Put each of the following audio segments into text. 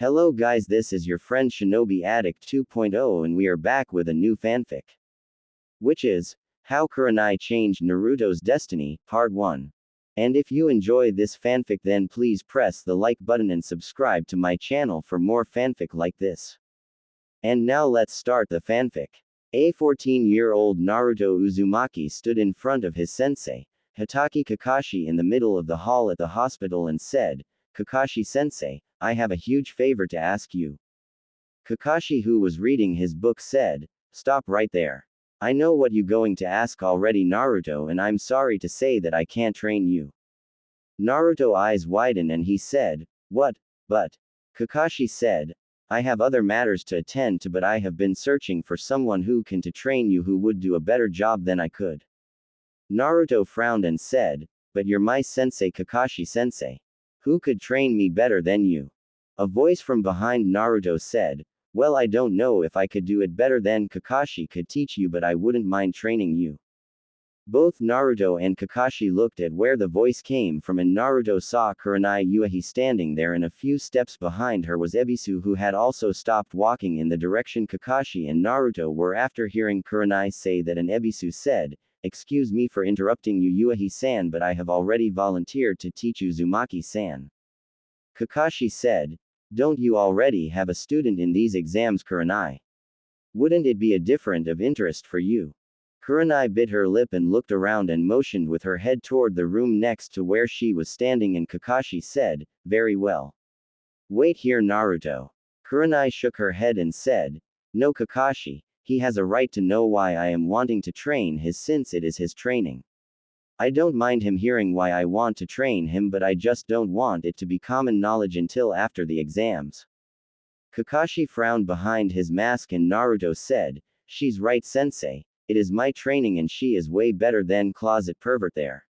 Hello guys, this is your friend Shinobi Addict 2.0 and we are back with a new fanfic. Which is, How Kurenai Changed Naruto's Destiny, Part 1. And if you enjoy this fanfic then please press the like button and subscribe to my channel for more fanfic like this. And now let's start the fanfic. A 14-year-old Naruto Uzumaki stood in front of his sensei, Hitaki Kakashi in the middle of the hall at the hospital and said, Kakashi-sensei, I have a huge favor to ask you. Kakashi, who was reading his book, said, Stop right there. I know what you going to ask already, Naruto, and I'm sorry to say that I can't train you. Naruto's eyes widened and he said, What? But. Kakashi said, I have other matters to attend to, but I have been searching for someone who can to train you who would do a better job than I could. Naruto frowned and said, But you're my sensei, Kakashi-sensei. Who could train me better than you? A voice from behind Naruto said, Well, I don't know if I could do it better than Kakashi could teach you, but I wouldn't mind training you. Both Naruto and Kakashi looked at where the voice came from and Naruto saw Kurenai Uehi standing there, and a few steps behind her was Ebisu, who had also stopped walking in the direction Kakashi and Naruto were. After hearing Kurenai say that, and Ebisu said, Excuse me for interrupting you, Uehi-san, but I have already volunteered to teach Uzumaki-san. Kakashi said, Don't you already have a student in these exams, Kurenai? Wouldn't it be a different of interest for you? Kurenai bit her lip and looked around and motioned with her head toward the room next to where she was standing, and Kakashi said, Very well. Wait here, Naruto. Kurenai shook her head and said, No, Kakashi. He has a right to know why I am wanting to train his, since it is his training. I don't mind him hearing why I want to train him, but I just don't want it to be common knowledge until after the exams. Kakashi frowned behind his mask and Naruto said, She's right, sensei. It is my training and she is way better than closet pervert there.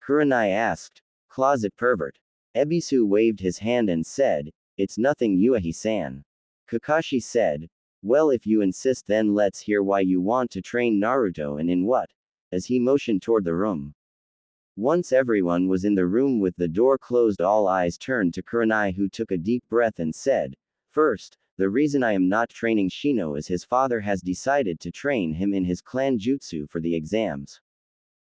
Kurenai asked, Closet pervert? Ebisu waved his hand and said, It's nothing, Uehi-san. Kakashi said, Well, if you insist, then let's hear why you want to train Naruto and in what, as he motioned toward the room. Once everyone was in the room with the door closed, all eyes turned to Kurenai, who took a deep breath and said, First, the reason I am not training Shino is his father has decided to train him in his clan jutsu for the exams.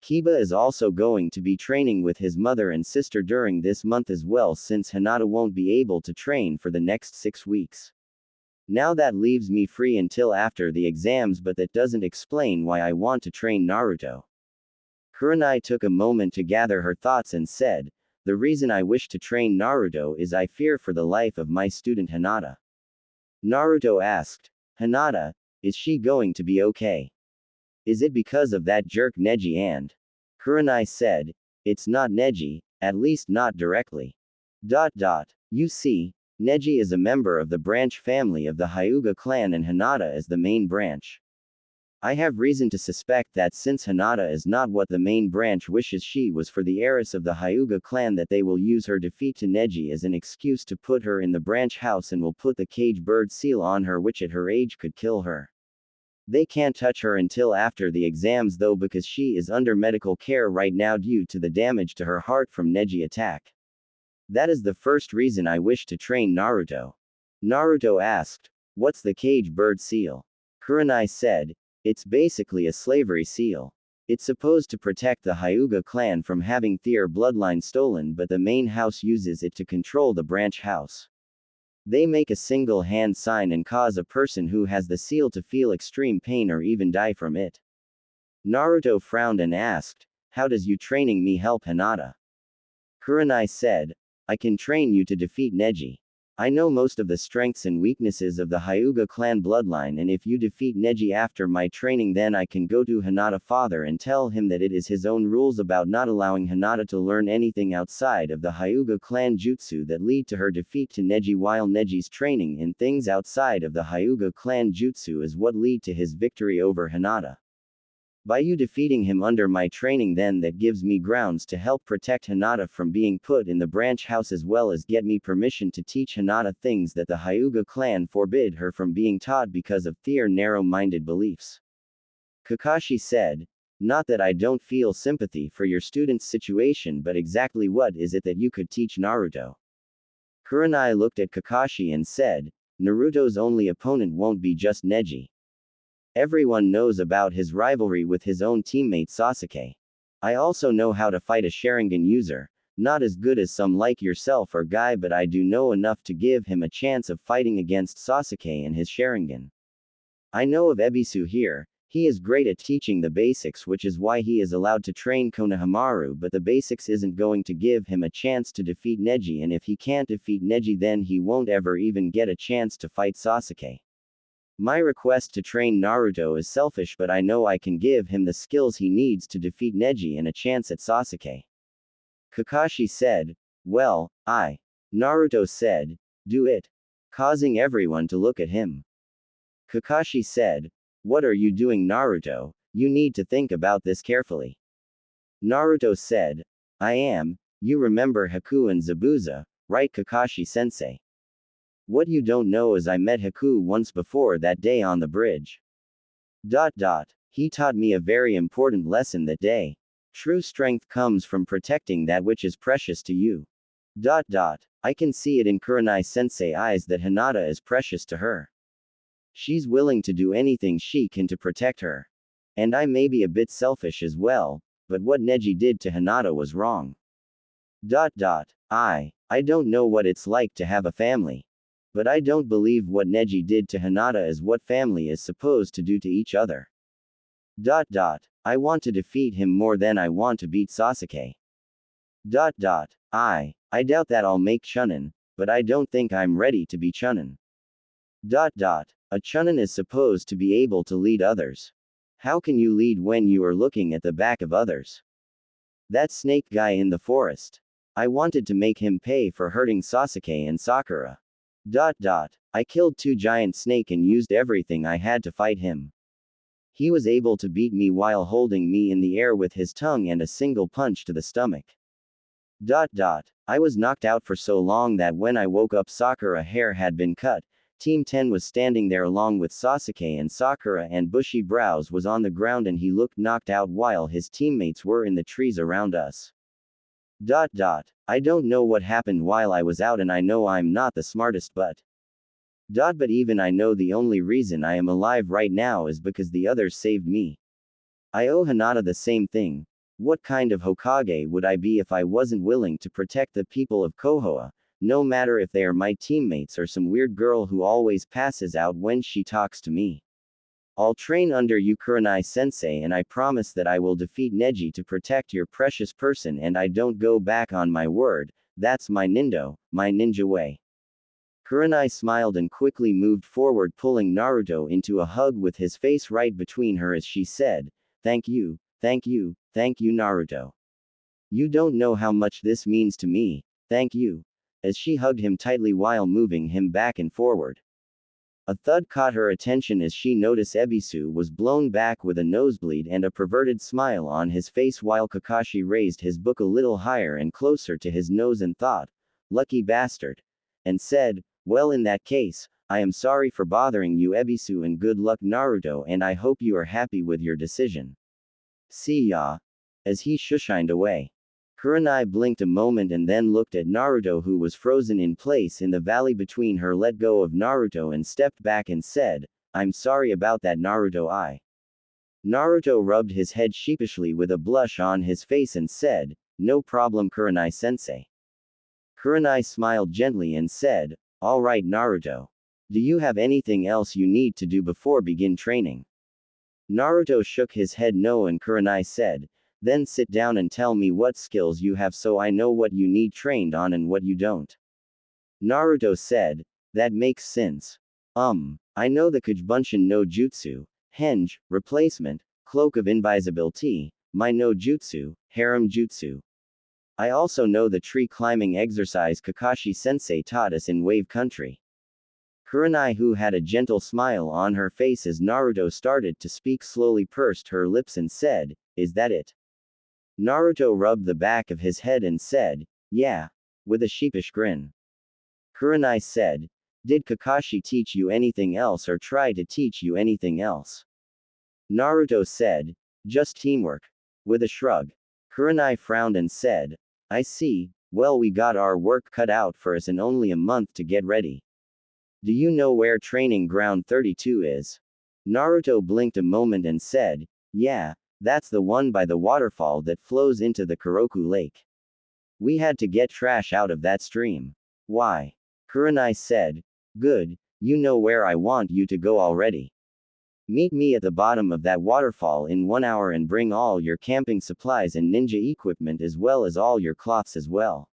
Kiba is also going to be training with his mother and sister during this month as well, since Hinata won't be able to train for the next 6 weeks. Now that leaves me free until after the exams, but that doesn't explain why I want to train Naruto. Kurenai took a moment to gather her thoughts and said, The reason I wish to train Naruto is I fear for the life of my student Hinata. Naruto asked, Hinata, is she going to be okay? Is it because of that jerk Neji? And Kurenai said, It's not Neji, at least not directly. You see, Neji is a member of the branch family of the Hyuga clan and Hinata is the main branch. I have reason to suspect that since Hinata is not what the main branch wishes she was for the heiress of the Hyuga clan, that they will use her defeat to Neji as an excuse to put her in the branch house and will put the cage bird seal on her, which at her age could kill her. They can't touch her until after the exams though, because she is under medical care right now due to the damage to her heart from Neji attack. That is the first reason I wish to train Naruto. Naruto asked, What's the cage bird seal? Kurenai said, It's basically a slavery seal. It's supposed to protect the Hyuga clan from having their bloodline stolen, but the main house uses it to control the branch house. They make a single hand sign and cause a person who has the seal to feel extreme pain or even die from it. Naruto frowned and asked, How does you training me help Hinata? Kurenai said, I can train you to defeat Neji. I know most of the strengths and weaknesses of the Hyuga clan bloodline, and if you defeat Neji after my training, then I can go to Hinata's father and tell him that it is his own rules about not allowing Hinata to learn anything outside of the Hyuga clan jutsu that lead to her defeat to Neji, while Neji's training in things outside of the Hyuga clan jutsu is what lead to his victory over Hinata. By you defeating him under my training, then that gives me grounds to help protect Hinata from being put in the branch house, as well as get me permission to teach Hinata things that the Hyuga clan forbid her from being taught because of their narrow-minded beliefs. Kakashi said, Not that I don't feel sympathy for your student's situation, but exactly what is it that you could teach Naruto? Kurenai looked at Kakashi and said, Naruto's only opponent won't be just Neji. Everyone knows about his rivalry with his own teammate Sasuke. I also know how to fight a Sharingan user, not as good as some like yourself or Guy, but I do know enough to give him a chance of fighting against Sasuke and his Sharingan. I know of Ebisu here. He is great at teaching the basics, which is why he is allowed to train Konohamaru, but the basics isn't going to give him a chance to defeat Neji, and if he can't defeat Neji then he won't ever even get a chance to fight Sasuke. My request to train Naruto is selfish, but I know I can give him the skills he needs to defeat Neji and a chance at Sasuke. Kakashi said, well, Naruto said, do it. Causing everyone to look at him. Kakashi said, what are you doing, Naruto? You need to think about this carefully. Naruto said, I am. You remember Haku and Zabuza, right, Kakashi-sensei? What you don't know is I met Haku once before that day on the bridge. He taught me a very important lesson that day. True strength comes from protecting that which is precious to you. I can see it in Kurenai-sensei eyes that Hinata is precious to her. She's willing to do anything she can to protect her. And I may be a bit selfish as well, but what Neji did to Hinata was wrong. I don't know what it's like to have a family. But I don't believe what Neji did to Hinata is what family is supposed to do to each other. I want to defeat him more than I want to beat Sasuke. I doubt that I'll make Chunin, but I don't think I'm ready to be Chunin. A Chunin is supposed to be able to lead others. How can you lead when you are looking at the back of others? That snake guy in the forest. I wanted to make him pay for hurting Sasuke and Sakura. I killed 2 giant snake and used everything I had to fight him. He was able to beat me while holding me in the air with his tongue and a single punch to the stomach. I was knocked out for so long that when I woke up Sakura hair had been cut. Team 10 was standing there along with Sasuke and Sakura, and Bushy Brows was on the ground and he looked knocked out while his teammates were in the trees around us. I don't know what happened while I was out, and I know I'm not the smartest, but even I know the only reason I am alive right now is because the others saved me. I owe Hinata the same thing. What kind of Hokage would I be if I wasn't willing to protect the people of Kohoa? No matter if they are my teammates or some weird girl who always passes out when she talks to me. I'll train under you, Kurenai-sensei, and I promise that I will defeat Neji to protect your precious person, and I don't go back on my word. That's my ninja way. Kurenai smiled and quickly moved forward, pulling Naruto into a hug with his face right between her as she said, thank you, Naruto. You don't know how much this means to me, thank you. As she hugged him tightly while moving him back and forward. A thud caught her attention as she noticed Ebisu was blown back with a nosebleed and a perverted smile on his face while Kakashi raised his book a little higher and closer to his nose and thought, lucky bastard, and said, well, in that case, I am sorry for bothering you, Ebisu, and good luck, Naruto, and I hope you are happy with your decision. See ya. As he shushined away. Kurenai blinked a moment and then looked at Naruto, who was frozen in place in the valley between her, let go of Naruto and stepped back and said, I'm sorry about that, Naruto. Naruto rubbed his head sheepishly with a blush on his face and said, no problem, Kurenai-sensei. Kurenai smiled gently and said, all right, Naruto. Do you have anything else you need to do before begin training? Naruto shook his head no, and Kurenai said, then sit down and tell me what skills you have so I know what you need trained on and what you don't. Naruto said, that makes sense. I know the Kujbunshin no Jutsu, Henge, replacement, cloak of invisibility, my no Jutsu, harem jutsu. I also know the tree climbing exercise Kakashi-sensei taught us in Wave Country. Kurenai, who had a gentle smile on her face as Naruto started to speak, slowly pursed her lips and said, is that it? Naruto rubbed the back of his head and said, yeah, with a sheepish grin. Kurenai said, did Kakashi teach you anything else or try to teach you anything else? Naruto said, just teamwork. With a shrug. Kurenai frowned and said, I see, Well, we got our work cut out for us and only a month to get ready. Do you know where training ground 32 is? Naruto blinked a moment and said, yeah, that's the one by the waterfall that flows into the Kuroku Lake. We had to get trash out of that stream. Why? Kurenai said, good, you know where I want you to go already. Meet me at the bottom of that waterfall in 1 hour and bring all your camping supplies and ninja equipment as well as all your cloths as well.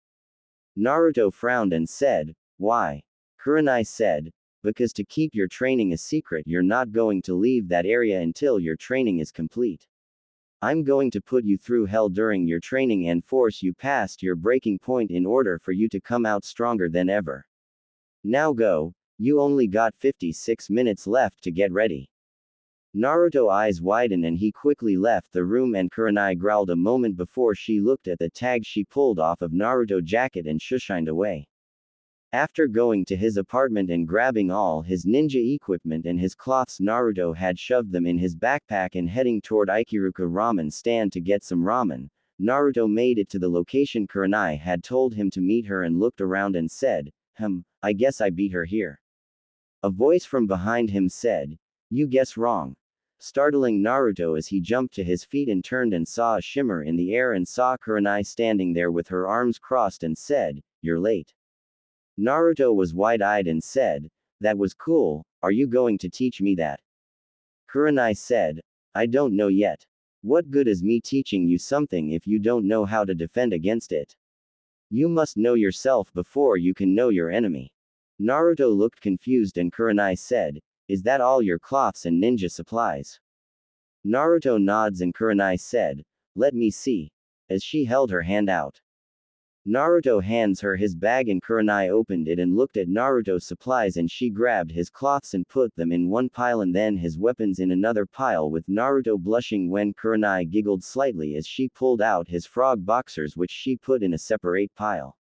Naruto frowned and said, why? Kurenai said, because to keep your training a secret you're not going to leave that area until your training is complete. I'm going to put you through hell during your training and force you past your breaking point in order for you to come out stronger than ever. Now go, you only got 56 minutes left to get ready. Naruto's eyes widened and he quickly left the room and Kurenai growled a moment before she looked at the tag she pulled off of Naruto's jacket and shushined away. After going to his apartment and grabbing all his ninja equipment and his cloths, Naruto had shoved them in his backpack and heading toward Ikiruka ramen stand to get some ramen. Naruto made it to the location Kurenai had told him to meet her and looked around and said, I guess I beat her here. A voice from behind him said, you guess wrong. Startling Naruto as he jumped to his feet and turned and saw a shimmer in the air and saw Kurenai standing there with her arms crossed and said, you're late. Naruto was wide-eyed and said, that was cool, are you going to teach me that? Kurenai said, I don't know yet. What good is me teaching you something if you don't know how to defend against it? You must know yourself before you can know your enemy. Naruto looked confused and Kurenai said, is that all your cloths and ninja supplies? Naruto nods and Kurenai said, let me see. As she held her hand out. Naruto hands her his bag and Kurenai opened it and looked at Naruto's supplies and she grabbed his cloths and put them in one pile and then his weapons in another pile with Naruto blushing when Kurenai giggled slightly as she pulled out his frog boxers which she put in a separate pile.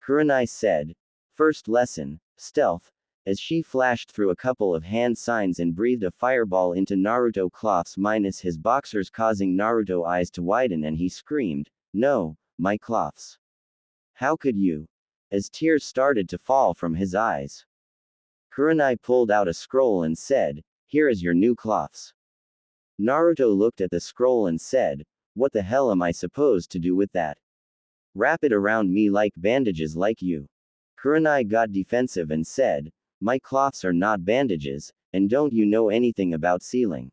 Kurenai said, first lesson, stealth, as she flashed through a couple of hand signs and breathed a fireball into Naruto cloths minus his boxers causing Naruto eyes to widen and he screamed, no, my cloths. How could you? As tears started to fall from his eyes. Kurenai pulled out a scroll and said, here is your new cloths. Naruto looked at the scroll and said, what the hell am I supposed to do with that? Wrap it around me like bandages like you. Kurenai got defensive and said, my cloths are not bandages, and don't you know anything about sealing?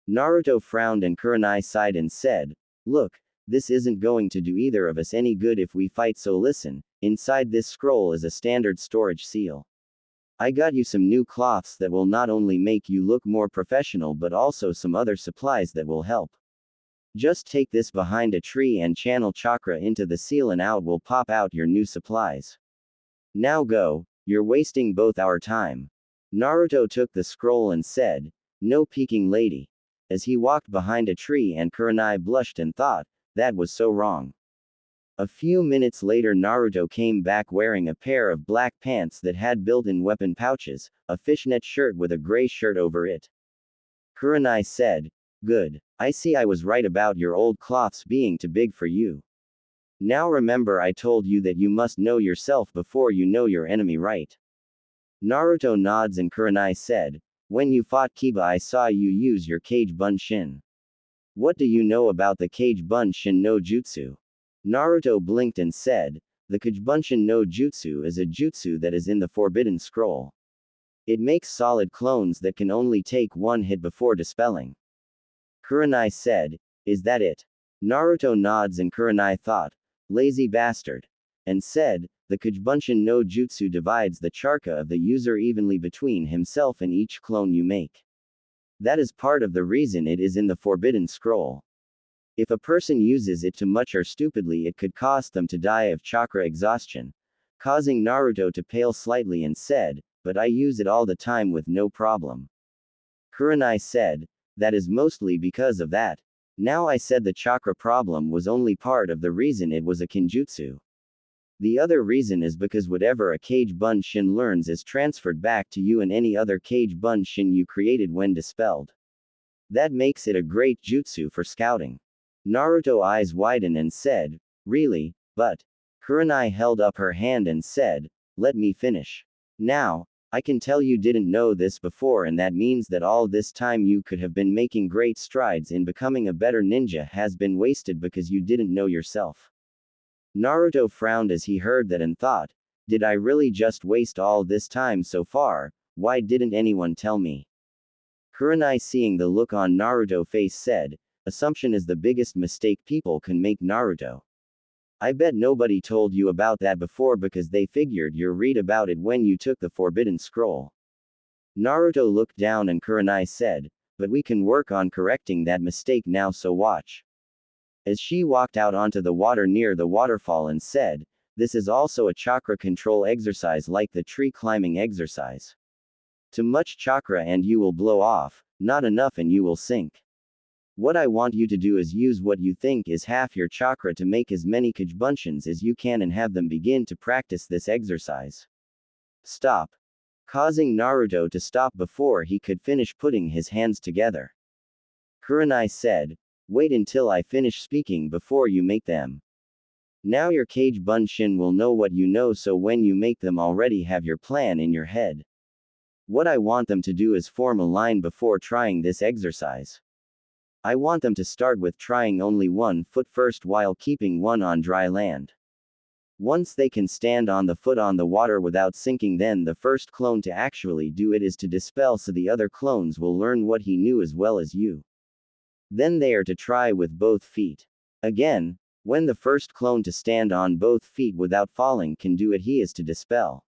Naruto frowned and Kurenai sighed and said, look, this isn't going to do either of us any good if we fight so listen, inside this scroll is a standard storage seal. I got you some new cloths that will not only make you look more professional but also some other supplies that will help. Just take this behind a tree and channel chakra into the seal and out will pop out your new supplies. Now go. You're wasting both our time. Naruto took the scroll and said, no peeking lady. As he walked behind a tree and Kurenai blushed and thought, that was so wrong. A few minutes later Naruto came back wearing a pair of black pants that had built-in weapon pouches, a fishnet shirt with a gray shirt over it. Kurenai said, good. I see I was right about your old cloths being too big for you. Now remember I told you that you must know yourself before you know your enemy, right? Naruto nods and Kurenai said, when you fought Kiba I saw you use your Kage Bunshin. What do you know about the Kage Bunshin no Jutsu? Naruto blinked and said, the Kage Bunshin no Jutsu is a jutsu that is in the Forbidden Scroll. It makes solid clones that can only take one hit before dispelling. Kurenai said, is that it? Naruto nods and Kurenai thought, lazy bastard. And said, the Kage Bunshin no Jutsu divides the chakra of the user evenly between himself and each clone you make. That is part of the reason it is in the Forbidden Scroll. If a person uses it too much or stupidly it could cost them to die of chakra exhaustion, causing Naruto to pale slightly and said, but I use it all the time with no problem. Kurenai said, that is mostly because of that. Now I said the chakra problem was only part of the reason it was a kinjutsu. The other reason is because whatever a Kage Bunshin learns is transferred back to you and any other Kage Bunshin you created when dispelled. That makes it a great jutsu for scouting. Naruto's eyes widened and said, really, but? Kurenai held up her hand and said, "Let me finish. Now, I can tell you didn't know this before, and that means that all this time you could have been making great strides in becoming a better ninja has been wasted because you didn't know yourself." Naruto frowned as he heard that and thought, did I really just waste all this time so far? Why didn't anyone tell me? Kurenai, seeing the look on Naruto's face, said, "Assumption is the biggest mistake people can make, Naruto. I bet nobody told you about that before because they figured you'd read about it when you took the Forbidden Scroll." Naruto looked down and Kurenai said, "But we can work on correcting that mistake now, so watch." As she walked out onto the water near the waterfall and said, "This is also a chakra control exercise like the tree climbing exercise. Too much chakra and you will blow off, not enough and you will sink. What I want you to do is use what you think is half your chakra to make as many Kujubunshin as you can and have them begin to practice this exercise." Stop. Causing Naruto to stop before he could finish putting his hands together. Kurenai said, "Wait until I finish speaking before you make them. Now your Kujubunshin will know what you know, so when you make them already have your plan in your head. What I want them to do is form a line before trying this exercise. I want them to start with trying only one foot first while keeping one on dry land. Once they can stand on the foot on the water without sinking, then the first clone to actually do it is to dispel, so the other clones will learn what he knew as well as you. Then they are to try with both feet. Again, when the first clone to stand on both feet without falling can do it, he is to dispel.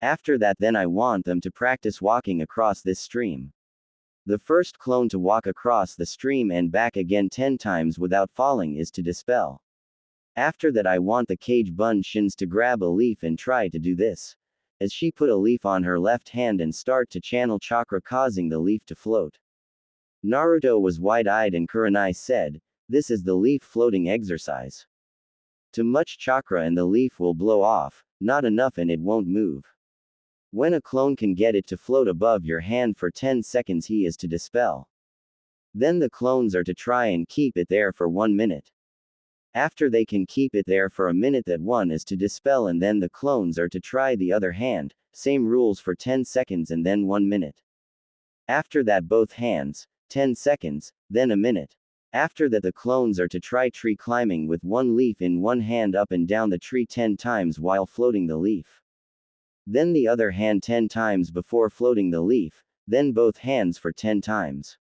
After that, then I want them to practice walking across this stream. The first clone to walk across the stream and back again 10 times without falling is to dispel. After that, I want the Kujubunshin to grab a leaf and try to do this. As she put a leaf on her left hand and start to channel chakra, causing the leaf to float. Naruto was wide-eyed and Kurenai said, "This is the leaf floating exercise. Too much chakra and the leaf will blow off, not enough and it won't move. When a clone can get it to float above your hand for 10 seconds, he is to dispel. Then the clones are to try and keep it there for 1 minute. After they can keep it there for a minute, that one is to dispel, and then the clones are to try the other hand, same rules for 10 seconds and then 1 minute. After that, both hands, 10 seconds, then a minute. After that, the clones are to try tree climbing with one leaf in one hand up and down the tree 10 times while floating the leaf. Then the other hand 10 times before floating the leaf, then both hands for 10 times.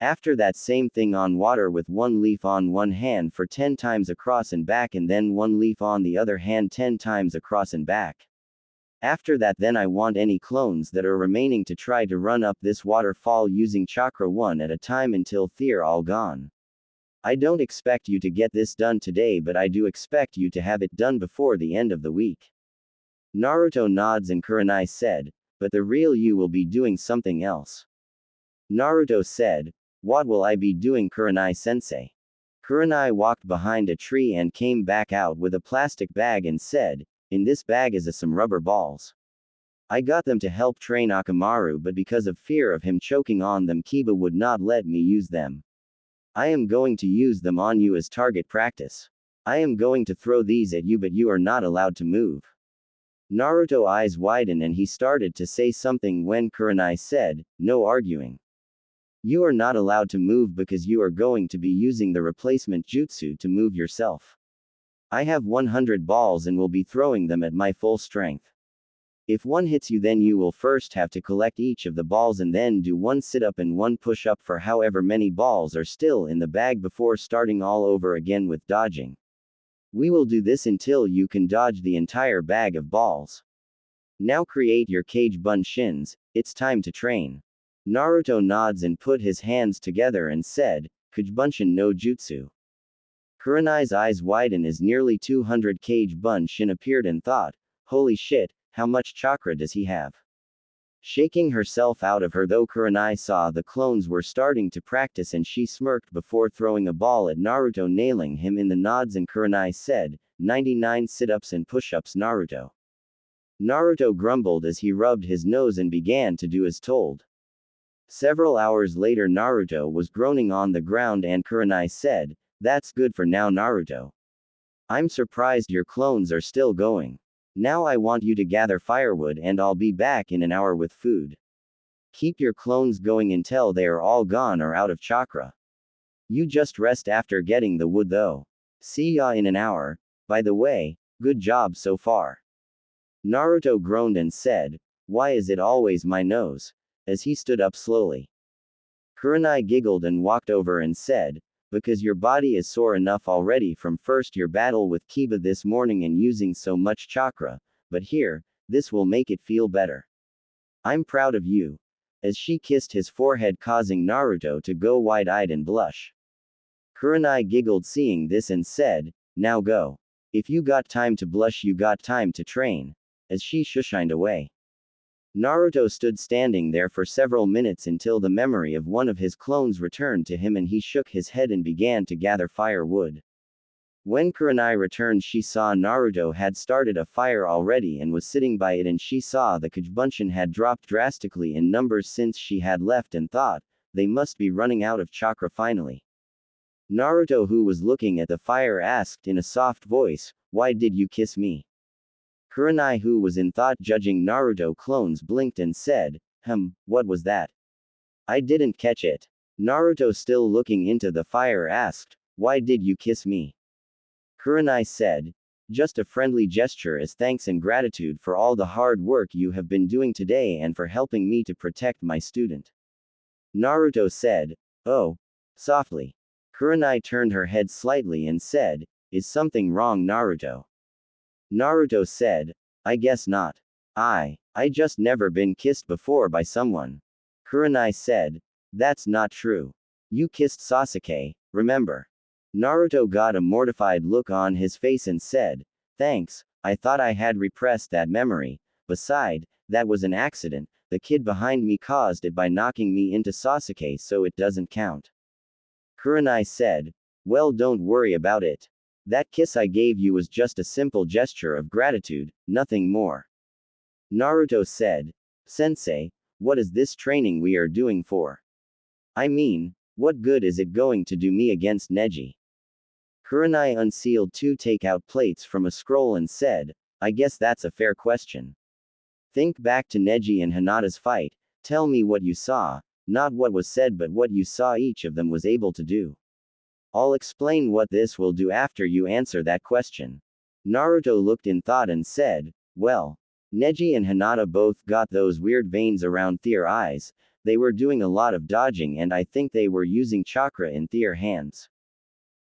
After that, same thing on water with one leaf on one hand for 10 times across and back, and then one leaf on the other hand 10 times across and back. After that, then I want any clones that are remaining to try to run up this waterfall using chakra one at a time until they're all gone. I don't expect you to get this done today, but I do expect you to have it done before the end of the week." Naruto nods and Kurenai said, "But the real you will be doing something else." Naruto said, "What will I be doing, Kurenai-sensei?" Kurenai walked behind a tree and came back out with a plastic bag and said, "In this bag is some rubber balls. I got them to help train Akamaru, but because of fear of him choking on them, Kiba would not let me use them. I am going to use them on you as target practice. I am going to throw these at you, but you are not allowed to move." Naruto's eyes widened and he started to say something when Kurenai said, "No arguing. You are not allowed to move because you are going to be using the replacement jutsu to move yourself. I have 100 balls and will be throwing them at my full strength. If one hits you, then you will first have to collect each of the balls and then do one sit-up and one push-up for however many balls are still in the bag before starting all over again with dodging. We will do this until you can dodge the entire bag of balls. Now create your Kujubunshin, it's time to train." Naruto nods and put his hands together and said, "Kujubunshin no jutsu." Kurenai's eyes widened as nearly 200 Kujubunshin appeared and thought, "Holy shit, how much chakra does he have?" Shaking herself out of her though, Kurenai saw the clones were starting to practice and she smirked before throwing a ball at Naruto, nailing him in the nods, and Kurenai said, 99 sit-ups and push-ups, Naruto." Naruto grumbled as he rubbed his nose and began to do as told. Several hours later, Naruto was groaning on the ground and Kurenai said, "That's good for now, Naruto. I'm surprised your clones are still going. Now I want you to gather firewood and I'll be back in an hour with food. Keep your clones going until they are all gone or out of chakra. You just rest after getting the wood though. See ya in an hour. By the way, good job so far. Naruto groaned and said, why is it always my nose? As he stood up slowly. Kurenai giggled and walked over and said, because your body is sore enough already from first your battle with Kiba this morning and using so much chakra, but here, this will make it feel better. I'm proud of you. As she kissed his forehead causing Naruto to go wide-eyed and blush. Kurenai giggled seeing this and said, now go. If you got time to blush you got time to train. As she shushined away. Naruto stood standing there for several minutes until the memory of one of his clones returned to him and he shook his head and began to gather firewood. When Kurenai returned she saw Naruto had started a fire already and was sitting by it and she saw the Kujubunshin had dropped drastically in numbers since she had left and thought, they must be running out of chakra finally. Naruto who was looking at the fire asked in a soft voice, why did you kiss me? Kurenai who was in thought judging Naruto clones blinked and said, what was that? I didn't catch it. Naruto still looking into the fire asked, why did you kiss me? Kurenai said, just a friendly gesture as thanks and gratitude for all the hard work you have been doing today and for helping me to protect my student. Naruto said, oh. Softly. Kurenai turned her head slightly and said, is something wrong Naruto? Naruto said, I guess not. I just never been kissed before by someone. Kurenai said, that's not true. You kissed Sasuke, remember? Naruto got a mortified look on his face and said, thanks, I thought I had repressed that memory, beside, that was an accident, the kid behind me caused it by knocking me into Sasuke so it doesn't count. Kurenai said, well don't worry about it. That kiss I gave you was just a simple gesture of gratitude, nothing more. Naruto said, Sensei, what is this training we are doing for? I mean, what good is it going to do me against Neji? Kurenai unsealed 2 takeout plates from a scroll and said, I guess that's a fair question. Think back to Neji and Hinata's fight, tell me what you saw, not what was said but what you saw each of them was able to do. I'll explain what this will do after you answer that question. Naruto looked in thought and said, well, Neji and Hinata both got those weird veins around their eyes, they were doing a lot of dodging and I think they were using chakra in their hands.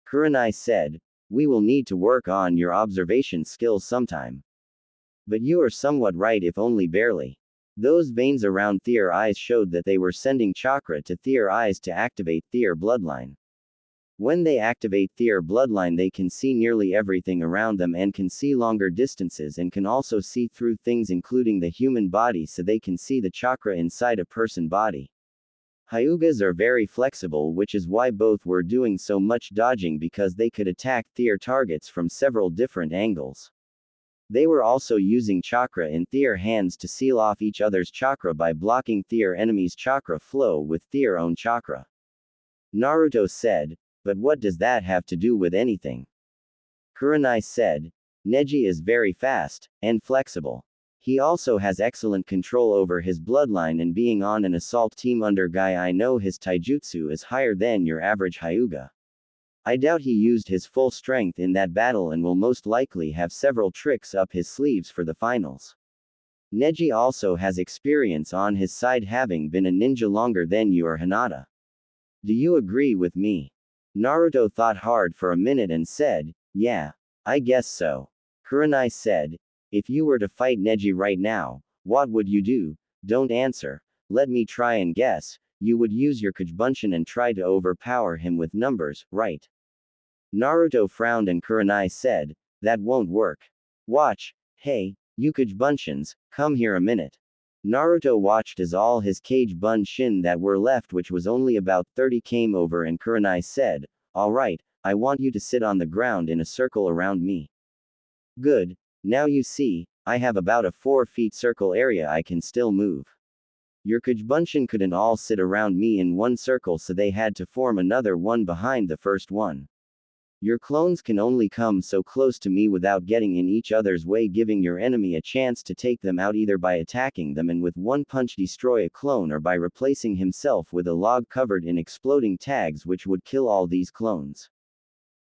Kurenai said, we will need to work on your observation skills sometime. But you are somewhat right if only barely. Those veins around their eyes showed that they were sending chakra to their eyes to activate their bloodline. When they activate their bloodline they can see nearly everything around them and can see longer distances and can also see through things including the human body so they can see the chakra inside a person body. Hyugas are very flexible which is why both were doing so much dodging because they could attack their targets from several different angles. They were also using chakra in their hands to seal off each other's chakra by blocking their enemy's chakra flow with their own chakra. Naruto said, but what does that have to do with anything? Kurenai said, Neji is very fast, and flexible. He also has excellent control over his bloodline and being on an assault team under Guy I know his taijutsu is higher than your average Hyuga. I doubt he used his full strength in that battle and will most likely have several tricks up his sleeves for the finals. Neji also has experience on his side having been a ninja longer than you or Hinata. Do you agree with me? Naruto thought hard for a minute and said, yeah, I guess so. Kurenai said, if you were to fight Neji right now, what would you do? Don't answer, let me try and guess, you would use your Kujubunshin and try to overpower him with numbers, right? Naruto frowned and Kurenai said, that won't work. Watch, hey, you Kujubunshins, come here a minute. Naruto watched as all his Kage-Bunshin that were left which was only about 30 came over and Kurenai said, alright, I want you to sit on the ground in a circle around me. Good, now you see, I have about a 4 feet circle area I can still move. Your Kujubunshin couldn't all sit around me in one circle so they had to form another one behind the first one. Your clones can only come so close to me without getting in each other's way, giving your enemy a chance to take them out either by attacking them and with one punch destroy a clone or by replacing himself with a log covered in exploding tags which would kill all these clones.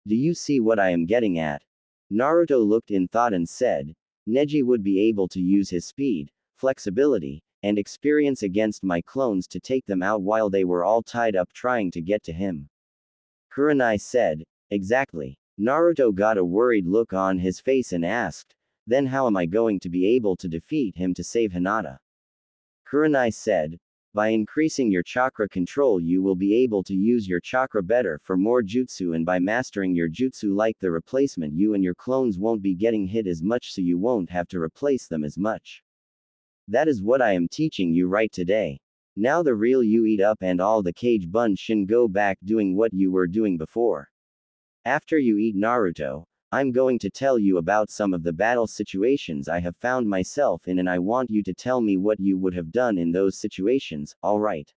Do you see what I am getting at? Naruto looked in thought and said, Neji would be able to use his speed, flexibility, and experience against my clones to take them out while they were all tied up trying to get to him. Kurenai said, Exactly. Naruto got a worried look on his face and asked, Then how am I going to be able to defeat him to save Hinata? Kurenai said, By increasing your chakra control you will be able to use your chakra better for more jutsu, and by mastering your jutsu like the replacement you and your clones won't be getting hit as much, so you won't have to replace them as much. That is what I am teaching you right today. Now the real you eat up and all the cage bunshin go back doing what you were doing before. After you eat Naruto, I'm going to tell you about some of the battle situations I have found myself in, and I want you to tell me what you would have done in those situations, alright?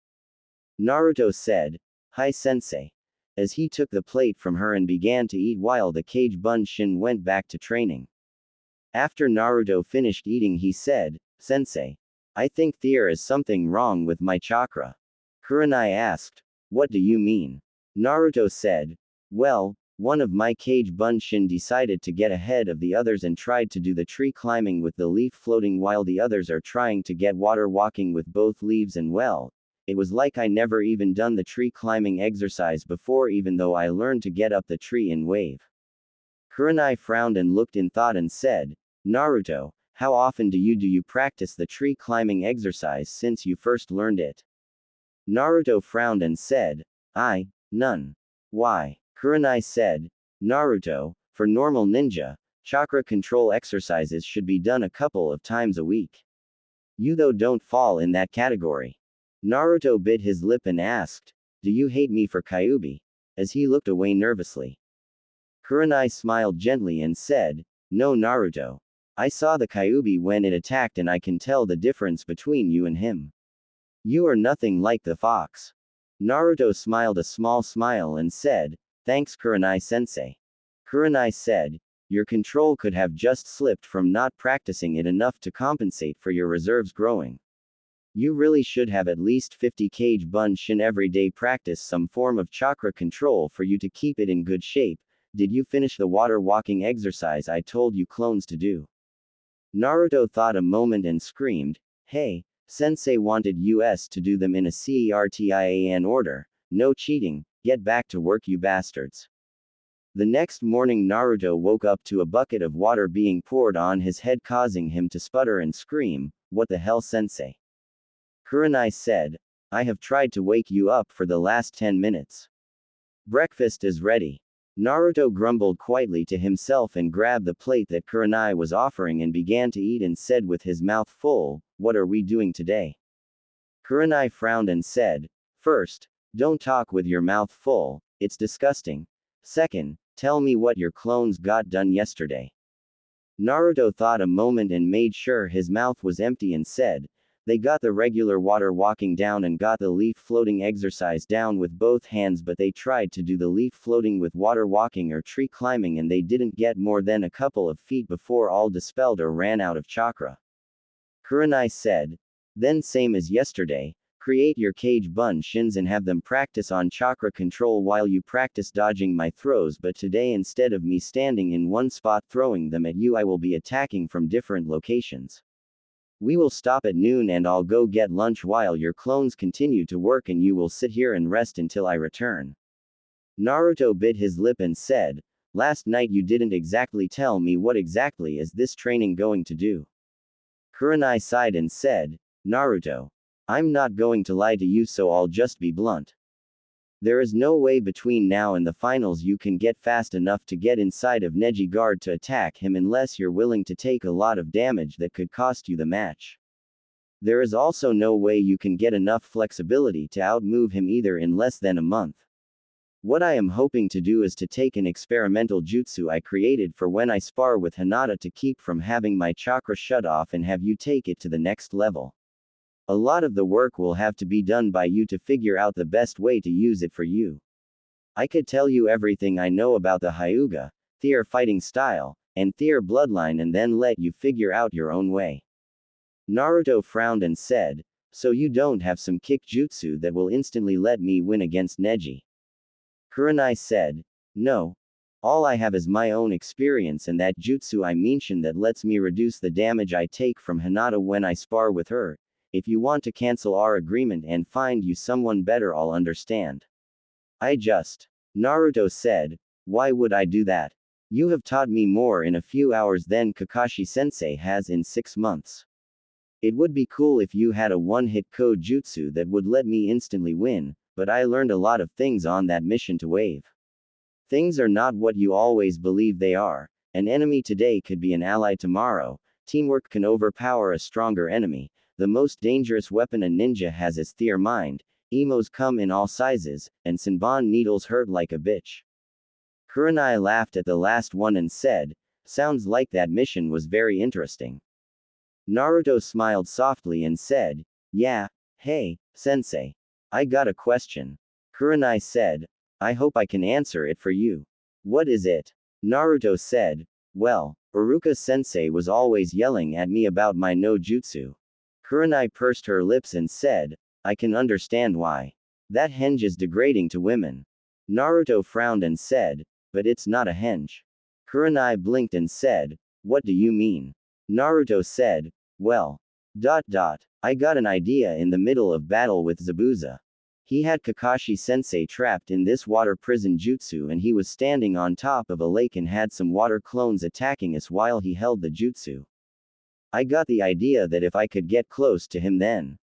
Naruto said, Hi sensei. As he took the plate from her and began to eat while the cage bunshin went back to training. After Naruto finished eating he said, Sensei, I think there is something wrong with my chakra. Kurenai asked, What do you mean? Naruto said, Well, one of my cage bunshin decided to get ahead of the others and tried to do the tree climbing with the leaf floating while the others are trying to get water walking with both leaves, and well, it was like I never even done the tree climbing exercise before, even though I learned to get up the tree in wave. Kurenai frowned and looked in thought and said, Naruto, how often do you practice the tree climbing exercise since you first learned it? Naruto frowned and said, None. Why? Kurenai said, Naruto, for normal ninja, chakra control exercises should be done a couple of times a week. You though don't fall in that category. Naruto bit his lip and asked, Do you hate me for Kyuubi? As he looked away nervously. Kurenai smiled gently and said, No Naruto. I saw the Kyuubi when it attacked and I can tell the difference between you and him. You are nothing like the fox. Naruto smiled a small smile and said, Thanks Kurenai sensei. Kurenai said, Your control could have just slipped from not practicing it enough to compensate for your reserves growing. You really should have at least 50 cage bunshin every day, practice some form of chakra control for you to keep it in good shape. Did you finish the water walking exercise I told you clones to do? Naruto thought a moment and screamed, Hey, sensei wanted us to do them in a CERTIAN order, no cheating, get back to work you bastards. The next morning Naruto woke up to a bucket of water being poured on his head, causing him to sputter and scream, What the hell sensei? Kurenai said, I have tried to wake you up for the last 10 minutes. Breakfast is ready. Naruto grumbled quietly to himself and grabbed the plate that Kurenai was offering and began to eat and said with his mouth full, What are we doing today? Kurenai frowned and said, First, don't talk with your mouth full, it's disgusting. Second, tell me what your clones got done yesterday. Naruto thought a moment and made sure his mouth was empty and said, They got the regular water walking down and got the leaf floating exercise down with both hands, but they tried to do the leaf floating with water walking or tree climbing and they didn't get more than a couple of feet before all dispelled or ran out of chakra. Kurenai said, Then same as yesterday, create your cage bunshins and have them practice on chakra control while you practice dodging my throws, but today instead of me standing in one spot throwing them at you I will be attacking from different locations. We will stop at noon and I'll go get lunch while your clones continue to work and you will sit here and rest until I return. Naruto bit his lip and said, Last night you didn't exactly tell me what exactly is this training going to do. Kurenai sighed and said, Naruto, I'm not going to lie to you, so I'll just be blunt. There is no way between now and the finals you can get fast enough to get inside of Neji guard to attack him unless you're willing to take a lot of damage that could cost you the match. There is also no way you can get enough flexibility to outmove him either in less than a month. What I am hoping to do is to take an experimental jutsu I created for when I spar with Hinata to keep from having my chakra shut off and have you take it to the next level. A lot of the work will have to be done by you to figure out the best way to use it for you. I could tell you everything I know about the Hyuga, their fighting style, and their bloodline and then let you figure out your own way. Naruto frowned and said, so you don't have some kick jutsu that will instantly let me win against Neji? Kurenai said, no. All I have is my own experience and that jutsu I mentioned that lets me reduce the damage I take from Hinata when I spar with her. If you want to cancel our agreement and find you someone better, I'll understand. Naruto said, why would I do that? You have taught me more in a few hours than Kakashi-sensei has in 6 months. It would be cool if you had a one-hit code jutsu that would let me instantly win, but I learned a lot of things on that mission to Wave. Things are not what you always believe they are. An enemy today could be an ally tomorrow. Teamwork can overpower a stronger enemy. The most dangerous weapon a ninja has is their mind. Emos come in all sizes, and Senbon needles hurt like a bitch. Kurenai laughed at the last one and said, sounds like that mission was very interesting. Naruto smiled softly and said, yeah, hey, sensei. I got a question. Kurenai said, I hope I can answer it for you. What is it? Naruto said, well, Iruka-sensei was always yelling at me about my no jutsu. Kurenai pursed her lips and said, I can understand why. That henge is degrading to women. Naruto frowned and said, but it's not a henge. Kurenai blinked and said, what do you mean? Naruto said, well. I got an idea in the middle of battle with Zabuza. He had Kakashi-sensei trapped in this water prison jutsu and he was standing on top of a lake and had some water clones attacking us while he held the jutsu. I got the idea that if I could get close to him then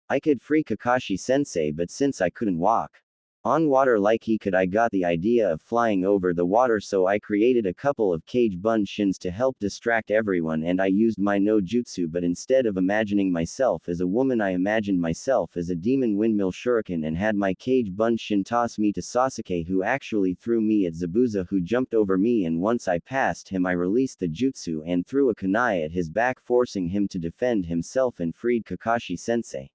I could free Kakashi-sensei, but since I couldn't walk on water like he could, I got the idea of flying over the water, so I created a couple of cage buns to help distract everyone and I used my no jutsu, but instead of imagining myself as a woman I imagined myself as a demon windmill shuriken and had my cage bun toss me to Sasuke, who actually threw me at Zabuza, who jumped over me, and once I passed him I released the jutsu and threw a kunai at his back, forcing him to defend himself and freed Kakashi-sensei.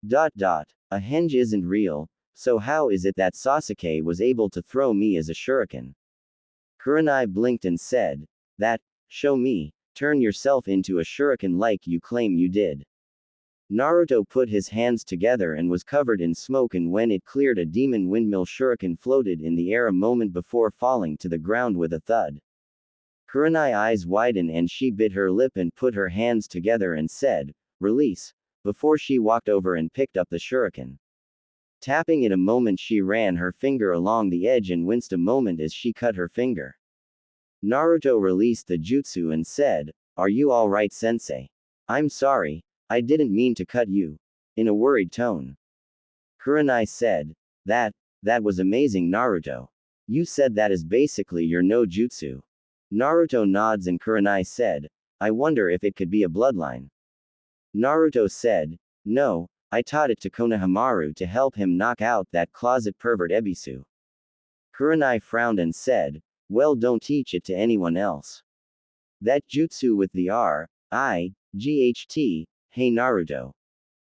A henge isn't real. So how is it that Sasuke was able to throw me as a shuriken? Kurenai blinked and said, that, show me, turn yourself into a shuriken like you claim you did. Naruto put his hands together and was covered in smoke, and when it cleared, a demon windmill shuriken floated in the air a moment before falling to the ground with a thud. Kurenai's eyes widened and she bit her lip and put her hands together and said, release, before she walked over and picked up the shuriken. Tapping it a moment, she ran her finger along the edge and winced a moment as she cut her finger. Naruto released the jutsu and said, are you alright, sensei? I'm sorry, I didn't mean to cut you. In a worried tone. Kurenai said, that was amazing, Naruto. You said that is basically your no jutsu. Naruto nods and Kurenai said, I wonder if it could be a bloodline. Naruto said, no. I taught it to Konohamaru to help him knock out that closet pervert Ebisu. Kurenai frowned and said, well, don't teach it to anyone else. That jutsu with the GHT, hey Naruto.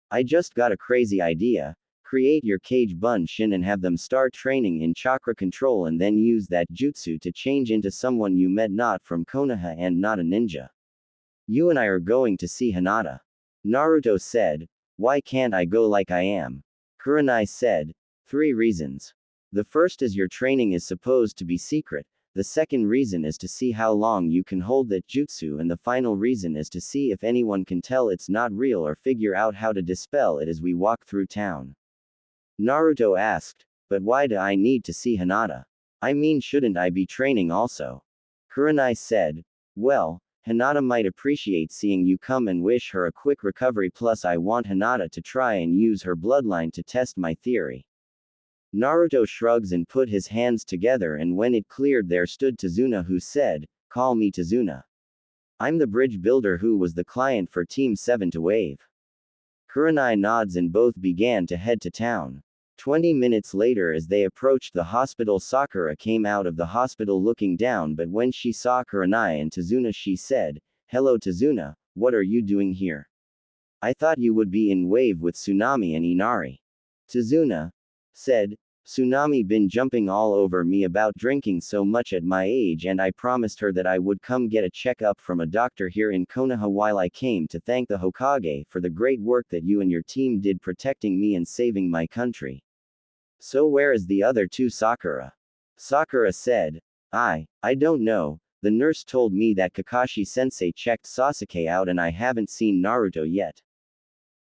I just got a crazy idea. Create your cage bunshin and have them start training in chakra control and then use that jutsu to change into someone you met not from Konoha and not a ninja. You and I are going to see Hinata. Naruto said, why can't I go like I am? Kurenai said, 3 reasons. The first is your training is supposed to be secret, the second reason is to see how long you can hold that jutsu, and the final reason is to see if anyone can tell it's not real or figure out how to dispel it as we walk through town. Naruto asked, but why do I need to see Hinata? I mean, shouldn't I be training also? Kurenai said, well, Hinata might appreciate seeing you come and wish her a quick recovery, plus I want Hinata to try and use her bloodline to test my theory. Naruto shrugs and put his hands together, and when it cleared there stood Tazuna, who said, call me Tazuna. I'm the bridge builder who was the client for Team 7 to Wave. Kurenai nods and both began to head to town. 20 minutes later, as they approached the hospital, Sakura came out of the hospital looking down, but when she saw Kurenai and Tazuna she said, hello Tazuna, what are you doing here? I thought you would be in Wave with Tsunami and Inari. Tazuna said, Tsunami been jumping all over me about drinking so much at my age, and I promised her that I would come get a checkup from a doctor here in Konoha while I came to thank the Hokage for the great work that you and your team did protecting me and saving my country. So where is the other two, Sakura? Sakura said. I don't know. The nurse told me that Kakashi-sensei checked Sasuke out and I haven't seen Naruto yet.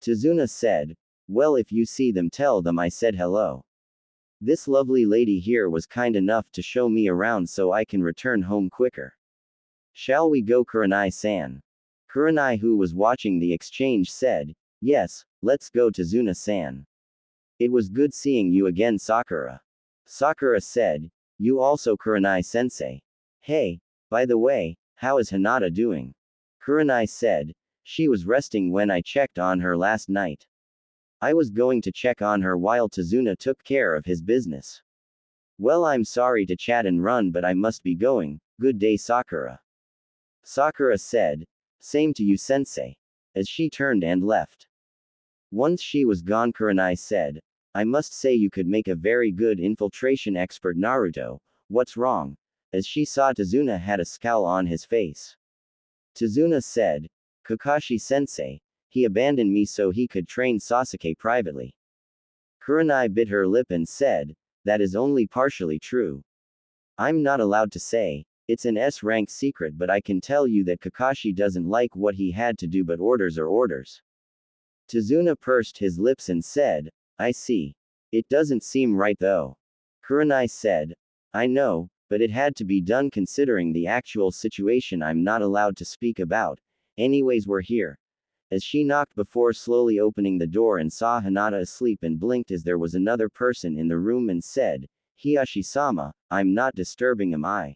Tazuna said. Well, if you see them, tell them I said hello. This lovely lady here was kind enough to show me around so I can return home quicker. Shall we go, Kurenai-san? Kurenai, who was watching the exchange, said. Yes, let's go, Tazuna-san. It was good seeing you again, Sakura. Sakura said. You also, Kurenai-sensei. Hey, by the way, how is Hinata doing? Kurenai said. She was resting when I checked on her last night. I was going to check on her while Tazuna took care of his business. Well, I'm sorry to chat and run, but I must be going. Good day, Sakura. Sakura said. Same to you, sensei. As she turned and left. Once she was gone, Kurenai said. I must say you could make a very good infiltration expert, Naruto. What's wrong? As she saw Tazuna had a scowl on his face. Tazuna said. Kakashi-sensei. He abandoned me so he could train Sasuke privately. Kurenai bit her lip and said, that is only partially true. I'm not allowed to say, it's an S-rank secret, but I can tell you that Kakashi doesn't like what he had to do, but orders are orders. Tazuna pursed his lips and said, I see. It doesn't seem right though. Kurenai said, I know, but it had to be done considering the actual situation I'm not allowed to speak about. Anyways, we're here. As she knocked before slowly opening the door and saw Hinata asleep and blinked as there was another person in the room and said, Hiyashi-sama, I'm not disturbing, am I?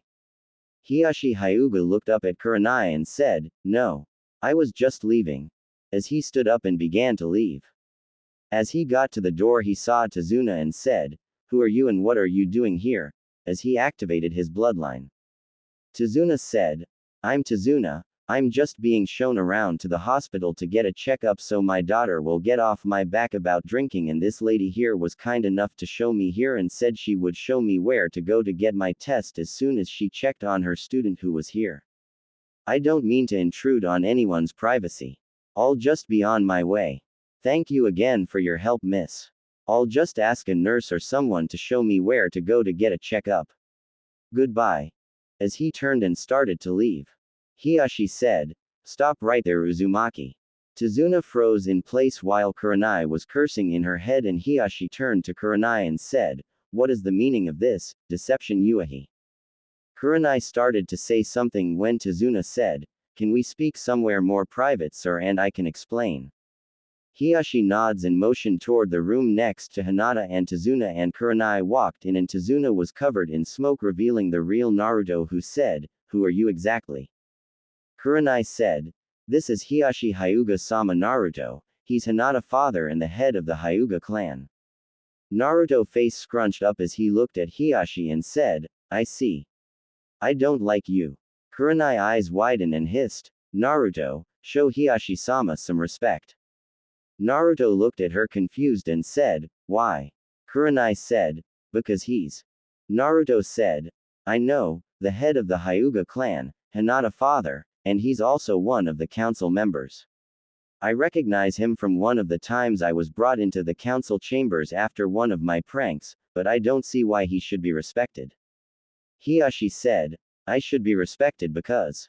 Hiyashi Hyuga looked up at Kurenai and said, no. I was just leaving. As he stood up and began to leave. As he got to the door he saw Tazuna and said, who are you and what are you doing here? As he activated his bloodline. Tazuna said, I'm Tazuna. I'm just being shown around to the hospital to get a checkup so my daughter will get off my back about drinking, and this lady here was kind enough to show me here and said she would show me where to go to get my test as soon as she checked on her student who was here. I don't mean to intrude on anyone's privacy. I'll just be on my way. Thank you again for your help, miss. I'll just ask a nurse or someone to show me where to go to get a checkup. Goodbye. As he turned and started to leave. Hiyashi said, stop right there, Uzumaki. Tazuna froze in place while Kurenai was cursing in her head, and Hiyashi turned to Kurenai and said, what is the meaning of this, deception, Yuahi? Kurenai started to say something when Tazuna said, can we speak somewhere more private, sir, and I can explain. Hiyashi nods and motioned toward the room next to Hinata and Tazuna, and Kurenai walked in and Tazuna was covered in smoke, revealing the real Naruto, who said, who are you exactly? Kurenai said, this is Hiyashi Hyuga-sama Naruto, he's Hinata father and the head of the Hyuga clan. Naruto face scrunched up as he looked at Hiyashi and said, I see. I don't like you. Kurenai eyes widened and hissed, Naruto, show Hiyashi-sama some respect. Naruto looked at her confused and said, why? Kurenai said, because he's. Naruto said, I know, the head of the Hyuga clan, Hinata father, and he's also one of the council members. I recognize him from one of the times I was brought into the council chambers after one of my pranks, but I don't see why he should be respected. Hiyashi said, I should be respected because.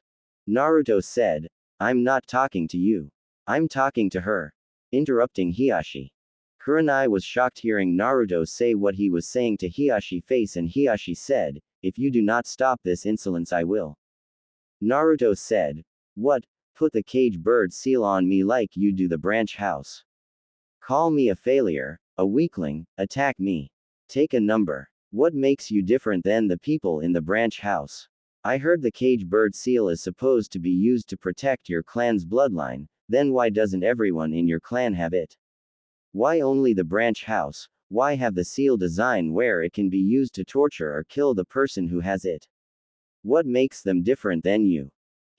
Naruto said, I'm not talking to you. I'm talking to her. Interrupting Hiyashi. Kurenai was shocked hearing Naruto say what he was saying to Hiyashi face, and Hiyashi said, if you do not stop this insolence I will. Naruto said, what? Put the cage bird seal on me like you do the branch house. Call me a failure, a weakling, attack me. Take a number. What makes you different than the people in the branch house? I heard the cage bird seal is supposed to be used to protect your clan's bloodline, then why doesn't everyone in your clan have it? Why only the branch house? Why have the seal design where it can be used to torture or kill the person who has it? What makes them different than you?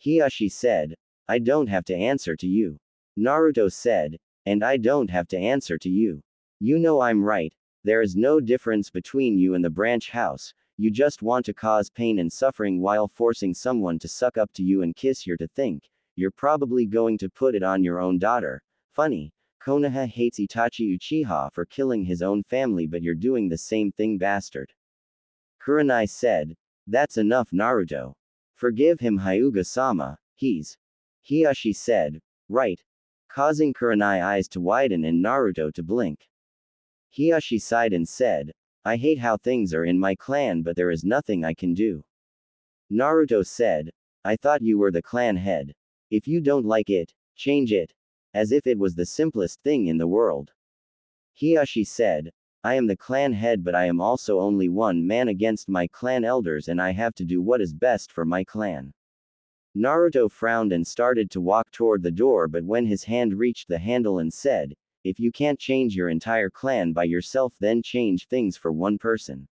Hiyashi said, I don't have to answer to you. Naruto said, and I don't have to answer to you. You know I'm right. There is no difference between you and the branch house, you just want to cause pain and suffering while forcing someone to suck up to you and kiss you. To think, you're probably going to put it on your own daughter. Funny, Konoha hates Itachi Uchiha for killing his own family, but you're doing the same thing, bastard. Kurenai said, that's enough, Naruto. Forgive him, Hyuga-sama, he's. Hiashi said, right. Causing Kurenai eyes to widen and Naruto to blink. Hiashi sighed and said, I hate how things are in my clan, but there is nothing I can do. Naruto said, I thought you were the clan head. If you don't like it, change it. As if it was the simplest thing in the world. Hiashi said, I am the clan head, but I am also only one man against my clan elders, and I have to do what is best for my clan. Naruto frowned and started to walk toward the door, but when his hand reached the handle and said, if you can't change your entire clan by yourself, then change things for one person.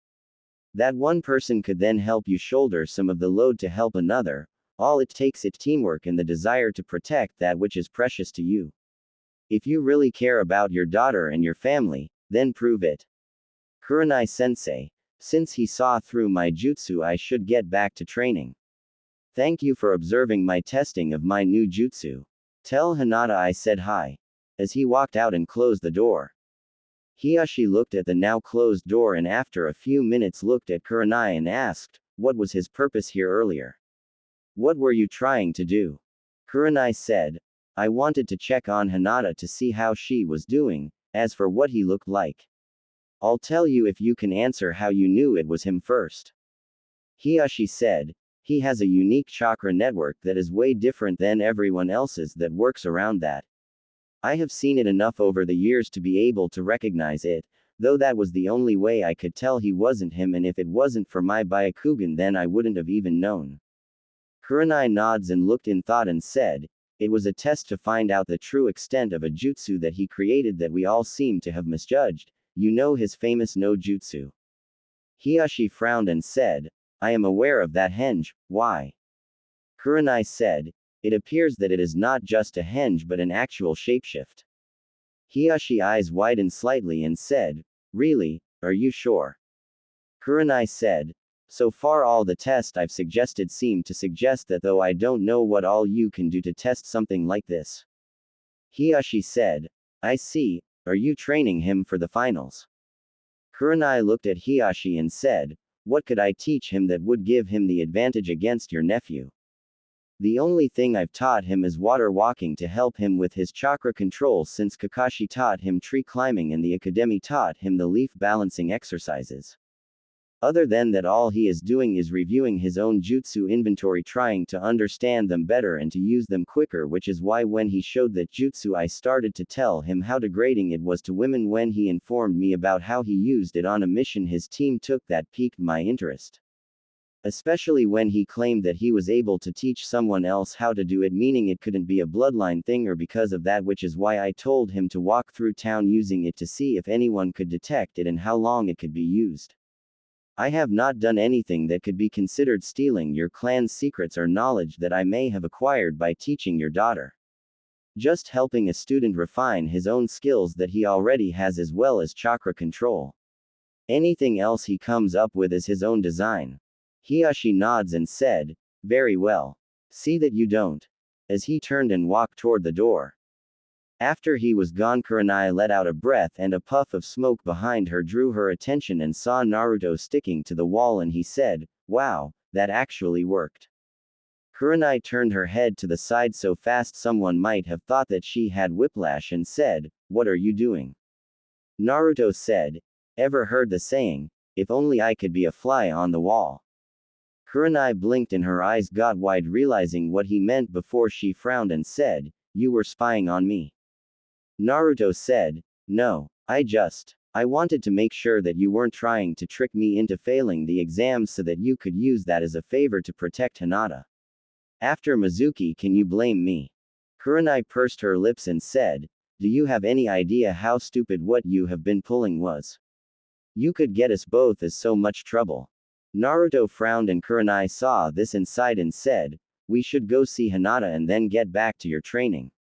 That one person could then help you shoulder some of the load to help another. All it takes is teamwork and the desire to protect that which is precious to you. If you really care about your daughter and your family, then prove it. Kurenai sensei, since he saw through my jutsu, I should get back to training. Thank you for observing my testing of my new jutsu. Tell Hinata I said hi. As he walked out and closed the door. Hiashi looked at the now closed door and after a few minutes looked at Kurenai and asked, what was his purpose here earlier? What were you trying to do? Kurenai said, I wanted to check on Hinata to see how she was doing. As for what he looked like, I'll tell you if you can answer how you knew it was him first. Hiashi said, he has a unique chakra network that is way different than everyone else's that works around that. I have seen it enough over the years to be able to recognize it, though that was the only way I could tell he wasn't him, and if it wasn't for my Byakugan then I wouldn't have even known. Kurenai nods and looked in thought and said, it was a test to find out the true extent of a jutsu that he created that we all seem to have misjudged, you know, his famous no jutsu. Hiashi frowned and said, I am aware of that henge, why? Kurenai said, it appears that it is not just a henge but an actual shapeshift. Hiashi eyes widened slightly and said, really, are you sure? Kurenai said, so far all the tests I've suggested seem to suggest that, though I don't know what all you can do to test something like this. Hiashi said, I see, are you training him for the finals? Kurenai looked at Hiashi and said, what could I teach him that would give him the advantage against your nephew? The only thing I've taught him is water walking to help him with his chakra control, since Kakashi taught him tree climbing and the academy taught him the leaf balancing exercises. Other than that, all he is doing is reviewing his own jutsu inventory, trying to understand them better and to use them quicker, which is why when he showed that jutsu I started to tell him how degrading it was to women. When he informed me about how he used it on a mission his team took, that piqued my interest. Especially when he claimed that he was able to teach someone else how to do it, meaning it couldn't be a bloodline thing or because of that, which is why I told him to walk through town using it to see if anyone could detect it and how long it could be used. I have not done anything that could be considered stealing your clan's secrets or knowledge that I may have acquired by teaching your daughter. Just helping a student refine his own skills that he already has, as well as chakra control. Anything else he comes up with is his own design. Hiashi nods and said, very well. See that you don't. As he turned and walked toward the door. After he was gone, Kurenai let out a breath, and a puff of smoke behind her drew her attention and saw Naruto sticking to the wall, and he said, wow, that actually worked. Kurenai turned her head to the side so fast someone might have thought that she had whiplash and said, what are you doing? Naruto said, ever heard the saying, if only I could be a fly on the wall? Kurenai blinked and her eyes got wide, realizing what he meant before she frowned and said, you were spying on me. Naruto said, no, I wanted to make sure that you weren't trying to trick me into failing the exams so that you could use that as a favor to protect Hinata. After Mizuki, can you blame me? Kurenai pursed her lips and said, do you have any idea how stupid what you have been pulling was? You could get us both as so much trouble. Naruto frowned and Kurenai saw this and sighed and said, we should go see Hinata and then get back to your training.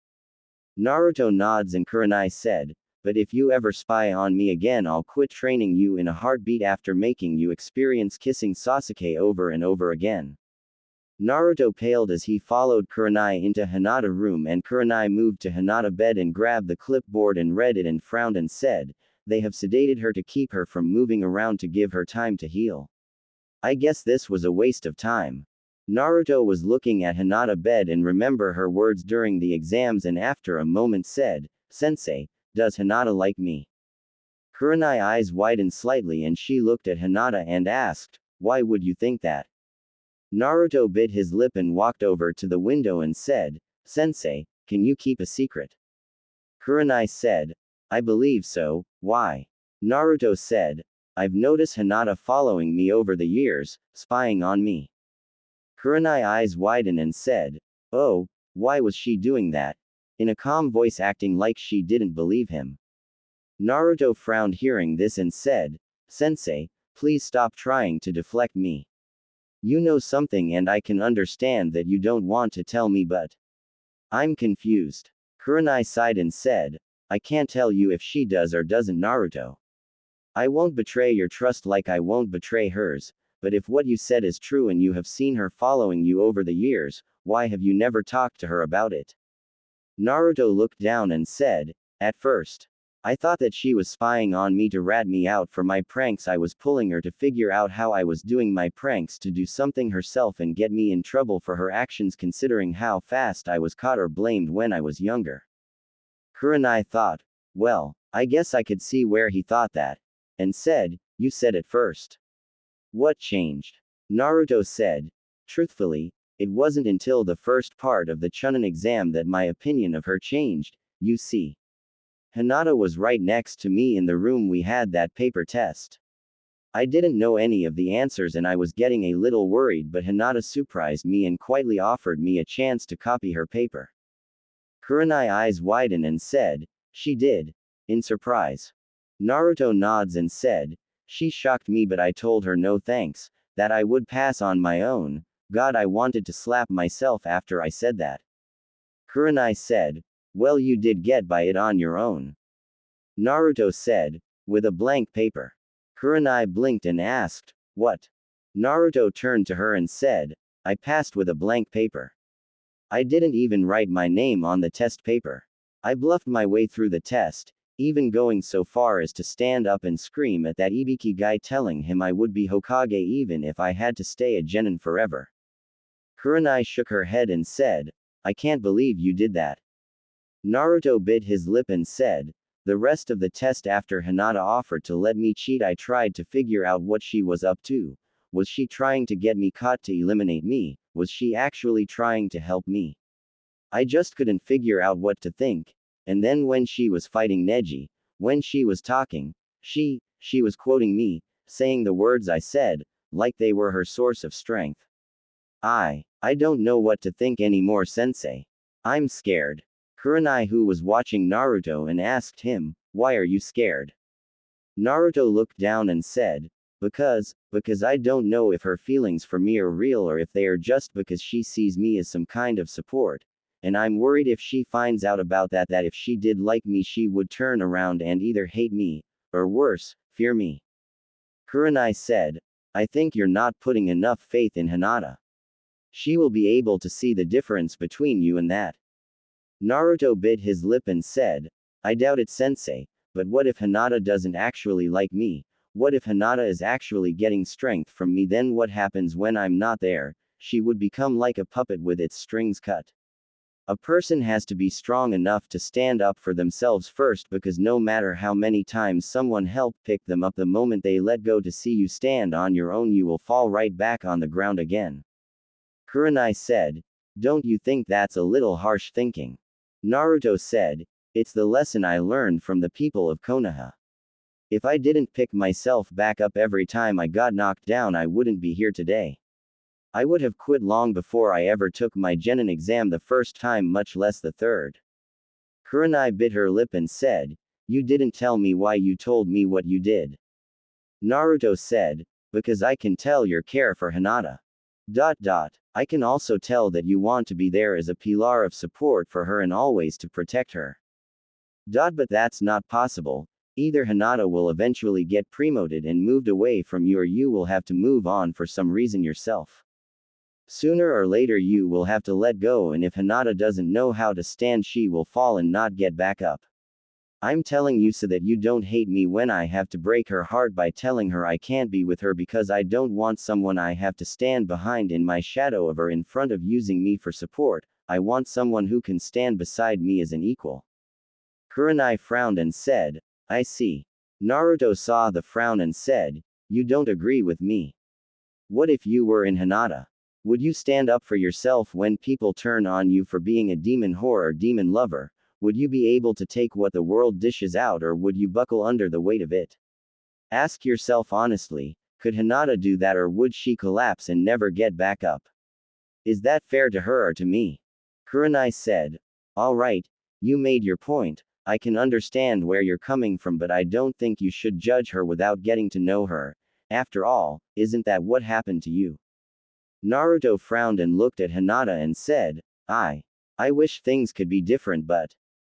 Naruto nods and Kurenai said, but if you ever spy on me again, I'll quit training you in a heartbeat after making you experience kissing Sasuke over and over again. Naruto paled as he followed Kurenai into Hinata's room, and Kurenai moved to Hinata's bed and grabbed the clipboard and read it and frowned and said, "They have sedated her to keep her from moving around to give her time to heal. I guess this was a waste of time." Naruto was looking at Hinata's bed and remembered her words during the exams, and after a moment said, "Sensei, does Hinata like me?" Kurenai's eyes widened slightly and she looked at Hinata and asked, "Why would you think that?" Naruto bit his lip and walked over to the window and said, "Sensei, can you keep a secret?" Kurenai said, "I believe so, why?" Naruto said, "I've noticed Hinata following me over the years, spying on me." Kurenai's eyes widened and said, "Oh, why was she doing that?" in a calm voice, acting like she didn't believe him. Naruto frowned hearing this and said, "Sensei, please stop trying to deflect me. You know something and I can understand that you don't want to tell me, but I'm confused." Kurenai sighed and said, "I can't tell you if she does or doesn't, Naruto. I won't betray your trust like I won't betray hers, but if what you said is true and you have seen her following you over the years, why have you never talked to her about it?" Naruto looked down and said, "At first, I thought that she was spying on me to rat me out for my pranks. I was pulling her to figure out how I was doing my pranks to do something herself and get me in trouble for her actions, considering how fast I was caught or blamed when I was younger." Kurenai thought, "Well, I guess I could see where he thought that," and said, "You said it first. What changed?" Naruto said, "Truthfully, it wasn't until the first part of the Chunin exam that my opinion of her changed. You see, Hinata was right next to me in the room we had that paper test. I didn't know any of the answers and I was getting a little worried, but Hinata surprised me and quietly offered me a chance to copy her paper." Kurenai's eyes widened and said, "She did?" in surprise. Naruto nods and said, "She shocked me, but I told her no thanks, that I would pass on my own. God, I wanted to slap myself after I said that." Kurenai said, "Well, you did get by it on your own." Naruto said, "With a blank paper." Kurenai blinked and asked, "What?" Naruto turned to her and said, "I passed with a blank paper. I didn't even write my name on the test paper. I bluffed my way through the test, even going so far as to stand up and scream at that Ibiki guy, telling him I would be Hokage even if I had to stay a genin forever." Kurenai shook her head and said, "I can't believe you did that." Naruto bit his lip and said, "The rest of the test, after Hinata offered to let me cheat, I tried to figure out what she was up to. Was she trying to get me caught to eliminate me? Was she actually trying to help me? I just couldn't figure out what to think. And then when she was fighting Neji, when she was talking, she was quoting me, saying the words I said, like they were her source of strength. I don't know what to think anymore, sensei. I'm scared." Kurenai, who was watching Naruto, and asked him, "Why are you scared?" Naruto looked down and said, because I don't know if her feelings for me are real or if they are just because she sees me as some kind of support. And I'm worried if she finds out about that if she did like me, she would turn around and either hate me, or worse, fear me." Kurenai said, "I think you're not putting enough faith in Hinata. She will be able to see the difference between you and that." Naruto bit his lip and said, "I doubt it, sensei, but what if Hinata doesn't actually like me? What if Hinata is actually getting strength from me? Then what happens when I'm not there? She would become like a puppet with its strings cut. A person has to be strong enough to stand up for themselves first, because no matter how many times someone helped pick them up, the moment they let go to see you stand on your own, you will fall right back on the ground again." Kurenai said, "Don't you think that's a little harsh thinking?" Naruto said, "It's the lesson I learned from the people of Konoha. If I didn't pick myself back up every time I got knocked down, I wouldn't be here today. I would have quit long before I ever took my genin exam the first time, much less the third." Kurenai bit her lip and said, "You didn't tell me why you told me what you did." Naruto said, "Because I can tell your care for Hinata. I can also tell that you want to be there as a pillar of support for her and always to protect her." But that's not possible. Either Hinata will eventually get promoted and moved away from you, or you will have to move on for some reason yourself. Sooner or later you will have to let go, and if Hinata doesn't know how to stand, she will fall and not get back up. I'm telling you so that you don't hate me when I have to break her heart by telling her I can't be with her because I don't want someone I have to stand behind in my shadow of or in front of using me for support. I want someone who can stand beside me as an equal. Kurenai frowned and said, I see. Naruto saw the frown and said, you don't agree with me. What if you were in Hinata? Would you stand up for yourself when people turn on you for being a demon whore or demon lover? Would you be able to take what the world dishes out, or would you buckle under the weight of it? Ask yourself honestly, could Hinata do that, or would she collapse and never get back up? Is that fair to her or to me? Kurenai said, all right, you made your point. I can understand where you're coming from, but I don't think you should judge her without getting to know her. After all, isn't that what happened to you? Naruto frowned and looked at Hinata and said, I wish things could be different, but.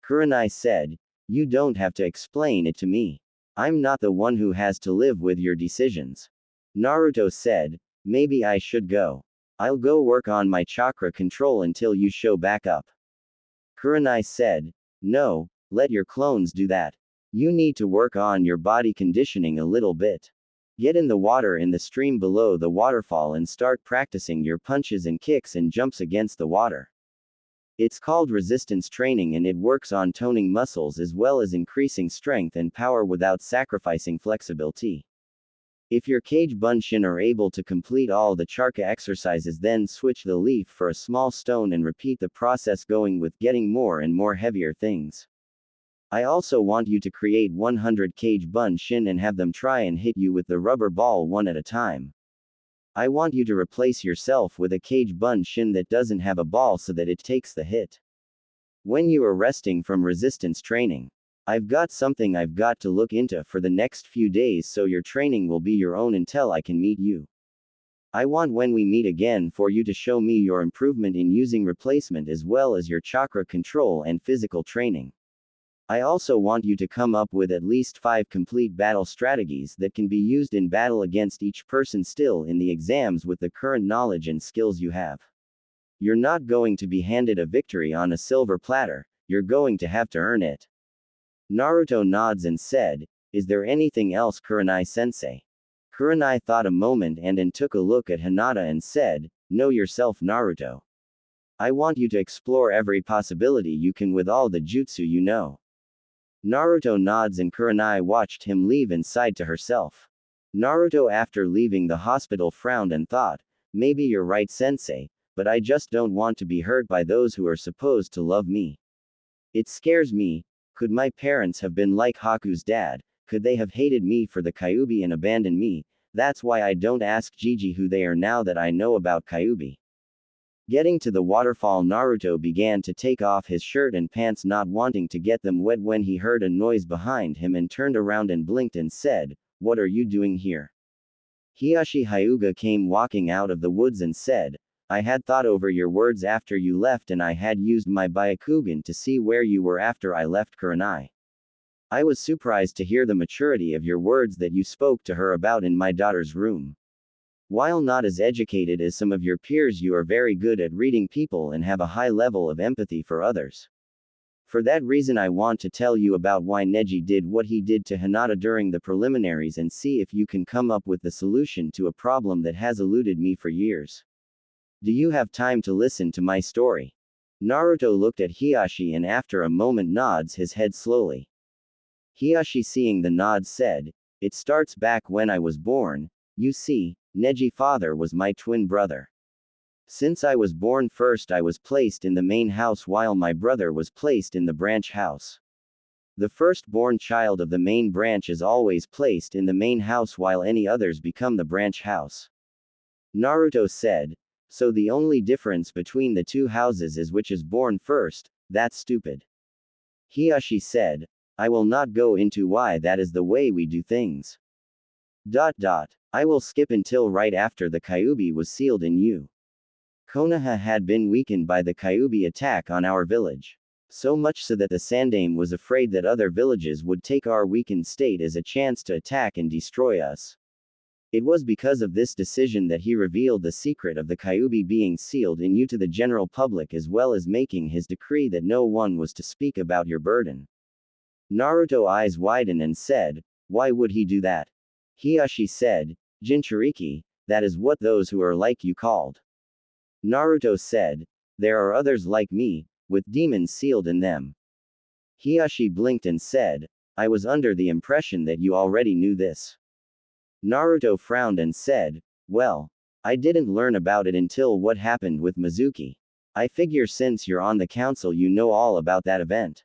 Kurenai said, you don't have to explain it to me. I'm not the one who has to live with your decisions. Naruto said, maybe I should go. I'll go work on my chakra control until you show back up. Kurenai said, no, let your clones do that. You need to work on your body conditioning a little bit. Get in the water in the stream below the waterfall and start practicing your punches and kicks and jumps against the water. It's called resistance training, and it works on toning muscles as well as increasing strength and power without sacrificing flexibility. If your Kage Bunshin are able to complete all the Charka exercises, then switch the leaf for a small stone and repeat the process, going with getting more and more heavier things. I also want you to create 100 Kage Bunshin and have them try and hit you with the rubber ball one at a time. I want you to replace yourself with a Kage Bunshin that doesn't have a ball so that it takes the hit. When you are resting from resistance training, I've got something I've got to look into for the next few days, so your training will be your own until I can meet you. I want when we meet again for you to show me your improvement in using replacement as well as your chakra control and physical training. I also want you to come up with at least 5 complete battle strategies that can be used in battle against each person still in the exams with the current knowledge and skills you have. You're not going to be handed a victory on a silver platter, you're going to have to earn it. Naruto nods and said, is there anything else, Kurenai-sensei? Kurenai thought a moment and then took a look at Hinata and said, know yourself, Naruto. I want you to explore every possibility you can with all the jutsu you know. Naruto nods and Kurenai watched him leave and sighed to herself. Naruto, after leaving the hospital, frowned and thought, maybe you're right, sensei, but I just don't want to be hurt by those who are supposed to love me. It scares me. Could my parents have been like Haku's dad? Could they have hated me for the Kyuubi and abandoned me? That's why I don't ask Gigi who they are now that I know about Kyuubi. Getting to the waterfall, Naruto began to take off his shirt and pants, not wanting to get them wet, when he heard a noise behind him and turned around and blinked and said, what are you doing here? Hiashi Hyuga came walking out of the woods and said, I had thought over your words after you left, and I had used my Byakugan to see where you were after I left Kurenai. I was surprised to hear the maturity of your words that you spoke to her about in my daughter's room. While not as educated as some of your peers, you are very good at reading people and have a high level of empathy for others. For that reason, I want to tell you about why Neji did what he did to Hinata during the preliminaries, and see if you can come up with the solution to a problem that has eluded me for years. Do you have time to listen to my story? Naruto looked at Hiashi and after a moment nods his head slowly. Hiashi, seeing the nod, said, it starts back when I was born. You see, Neji's father was my twin brother. Since I was born first, I was placed in the main house while my brother was placed in the branch house. The firstborn child of the main branch is always placed in the main house while any others become the branch house. Naruto said, so the only difference between the two houses is which is born first. That's stupid. Hiashi said, I will not go into why that is the way we do things. I will skip until right after the Kyuubi was sealed in you. Konoha had been weakened by the Kyuubi attack on our village. So much so that the Sandaime was afraid that other villages would take our weakened state as a chance to attack and destroy us. It was because of this decision that he revealed the secret of the Kyuubi being sealed in you to the general public, as well as making his decree that no one was to speak about your burden. Naruto's eyes widened and said, "Why would he do that?" Hiashi said, "Jinchuriki, that is what those who are like you called." Naruto said, "There are others like me, with demons sealed in them." Hiashi blinked and said, "I was under the impression that you already knew this." Naruto frowned and said, "Well, I didn't learn about it until what happened with Mizuki. I figure since you're on the council you know all about that event."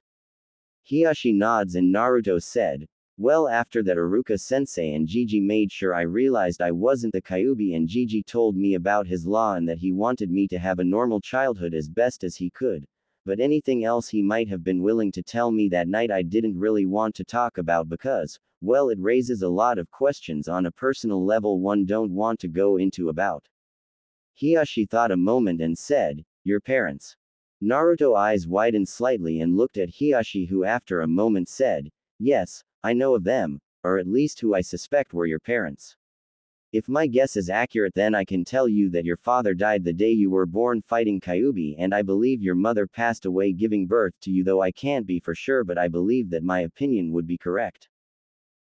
Hiashi nods and Naruto said, "Well, after that Iruka-sensei and Jiji made sure I realized I wasn't the Kyuubi, and Jiji told me about his law and that he wanted me to have a normal childhood as best as he could. But anything else he might have been willing to tell me that night I didn't really want to talk about because, well, it raises a lot of questions on a personal level one don't want to go into about." Hiashi thought a moment and said, "Your parents?" Naruto's eyes widened slightly and looked at Hiashi, who after a moment said, "Yes, I know of them, or at least who I suspect were your parents. If my guess is accurate, then I can tell you that your father died the day you were born fighting Kyuubi, and I believe your mother passed away giving birth to you, though I can't be for sure, but I believe that my opinion would be correct."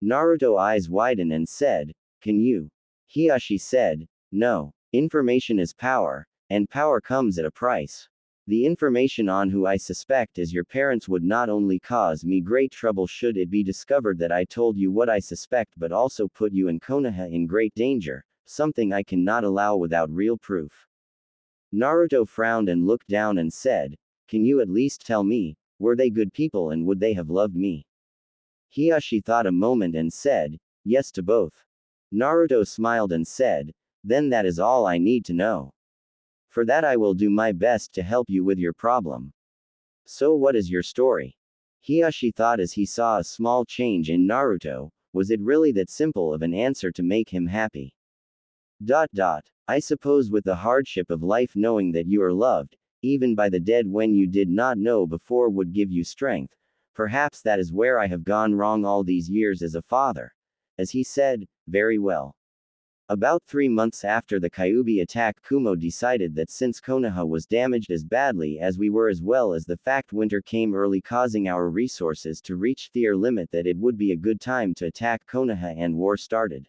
Naruto's eyes widened and said, "Can you?" Hiashi said, "No. Information is power, and power comes at a price. The information on who I suspect is your parents would not only cause me great trouble should it be discovered that I told you what I suspect, but also put you and Konoha in great danger, something I cannot allow without real proof." Naruto frowned and looked down and said, "Can you at least tell me, were they good people and would they have loved me?" Hiashi thought a moment and said, "Yes to both." Naruto smiled and said, "Then that is all I need to know. For that I will do my best to help you with your problem. So what is your story?" Hiashi thought as he saw a small change in Naruto. Was it really that simple of an answer to make him happy? I suppose with the hardship of life, knowing that you are loved, even by the dead when you did not know before, would give you strength. Perhaps that is where I have gone wrong all these years as a father. As he said, "Very well." About 3 months after the Kyuubi attack, Kumo decided that since Konoha was damaged as badly as we were, as well as the fact winter came early causing our resources to reach their limit, that it would be a good time to attack Konoha, and war started.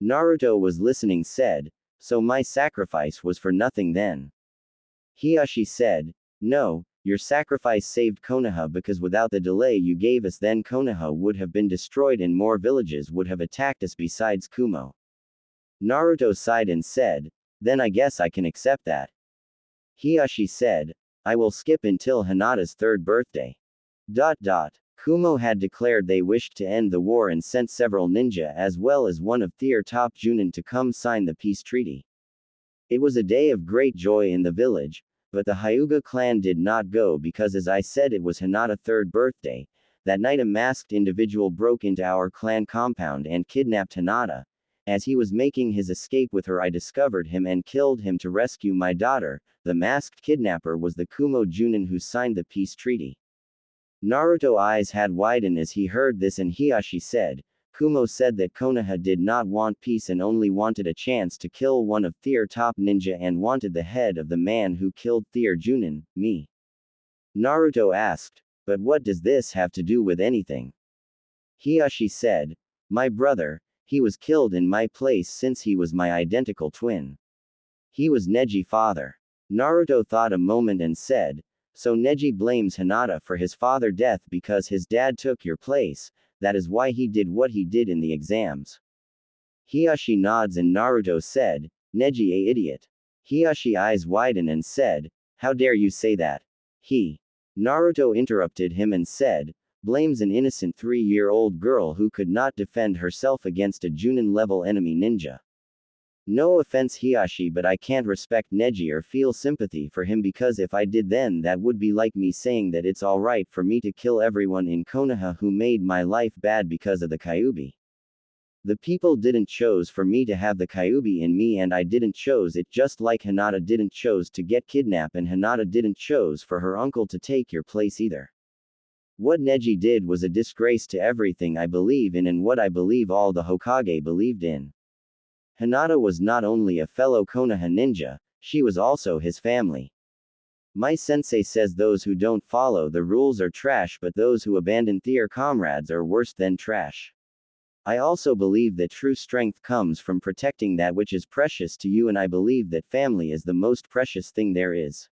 Naruto was listening said, "So my sacrifice was for nothing then?" Hiashi said, "No, your sacrifice saved Konoha, because without the delay you gave us then Konoha would have been destroyed and more villages would have attacked us besides Kumo." Naruto sighed and said, "Then I guess I can accept that." Hiashi said, "I will skip until Hinata's 3rd birthday." Kumo had declared they wished to end the war and sent several ninja as well as one of their top Junin to come sign the peace treaty. It was a day of great joy in the village, but the Hyuga clan did not go because, as I said, it was Hinata's 3rd birthday. That night a masked individual broke into our clan compound and kidnapped Hinata. As he was making his escape with her, I discovered him and killed him to rescue my daughter. The masked kidnapper was the Kumo Junin who signed the peace treaty. Naruto's eyes had widened as he heard this, and Hiashi said, "Kumo said that Konoha did not want peace and only wanted a chance to kill one of their top ninja and wanted the head of the man who killed their Junin, me." Naruto asked, "But what does this have to do with anything?" Hiashi said, "My brother, he was killed in my place since he was my identical twin. He was Neji's father." Naruto thought a moment and said, "So Neji blames Hinata for his father's death because his dad took your place, that is why he did what he did in the exams." Hiashi nods and Naruto said, "Neji a idiot." Hiashi's eyes widened and said, "How dare you say that?" Naruto interrupted him and said, "Blames an innocent 3-year-old girl who could not defend herself against a Junin-level enemy ninja. No offense Hiashi, but I can't respect Neji or feel sympathy for him, because if I did then that would be like me saying that it's alright for me to kill everyone in Konoha who made my life bad because of the Kyuubi." The people didn't chose for me to have the Kyuubi in me, and I didn't chose it, just like Hinata didn't chose to get kidnapped and Hinata didn't chose for her uncle to take your place either. What Neji did was a disgrace to everything I believe in and what I believe all the Hokage believed in. Hinata was not only a fellow Konoha ninja, she was also his family. My sensei says those who don't follow the rules are trash, but those who abandon their comrades are worse than trash. I also believe that true strength comes from protecting that which is precious to you, and I believe that family is the most precious thing there is.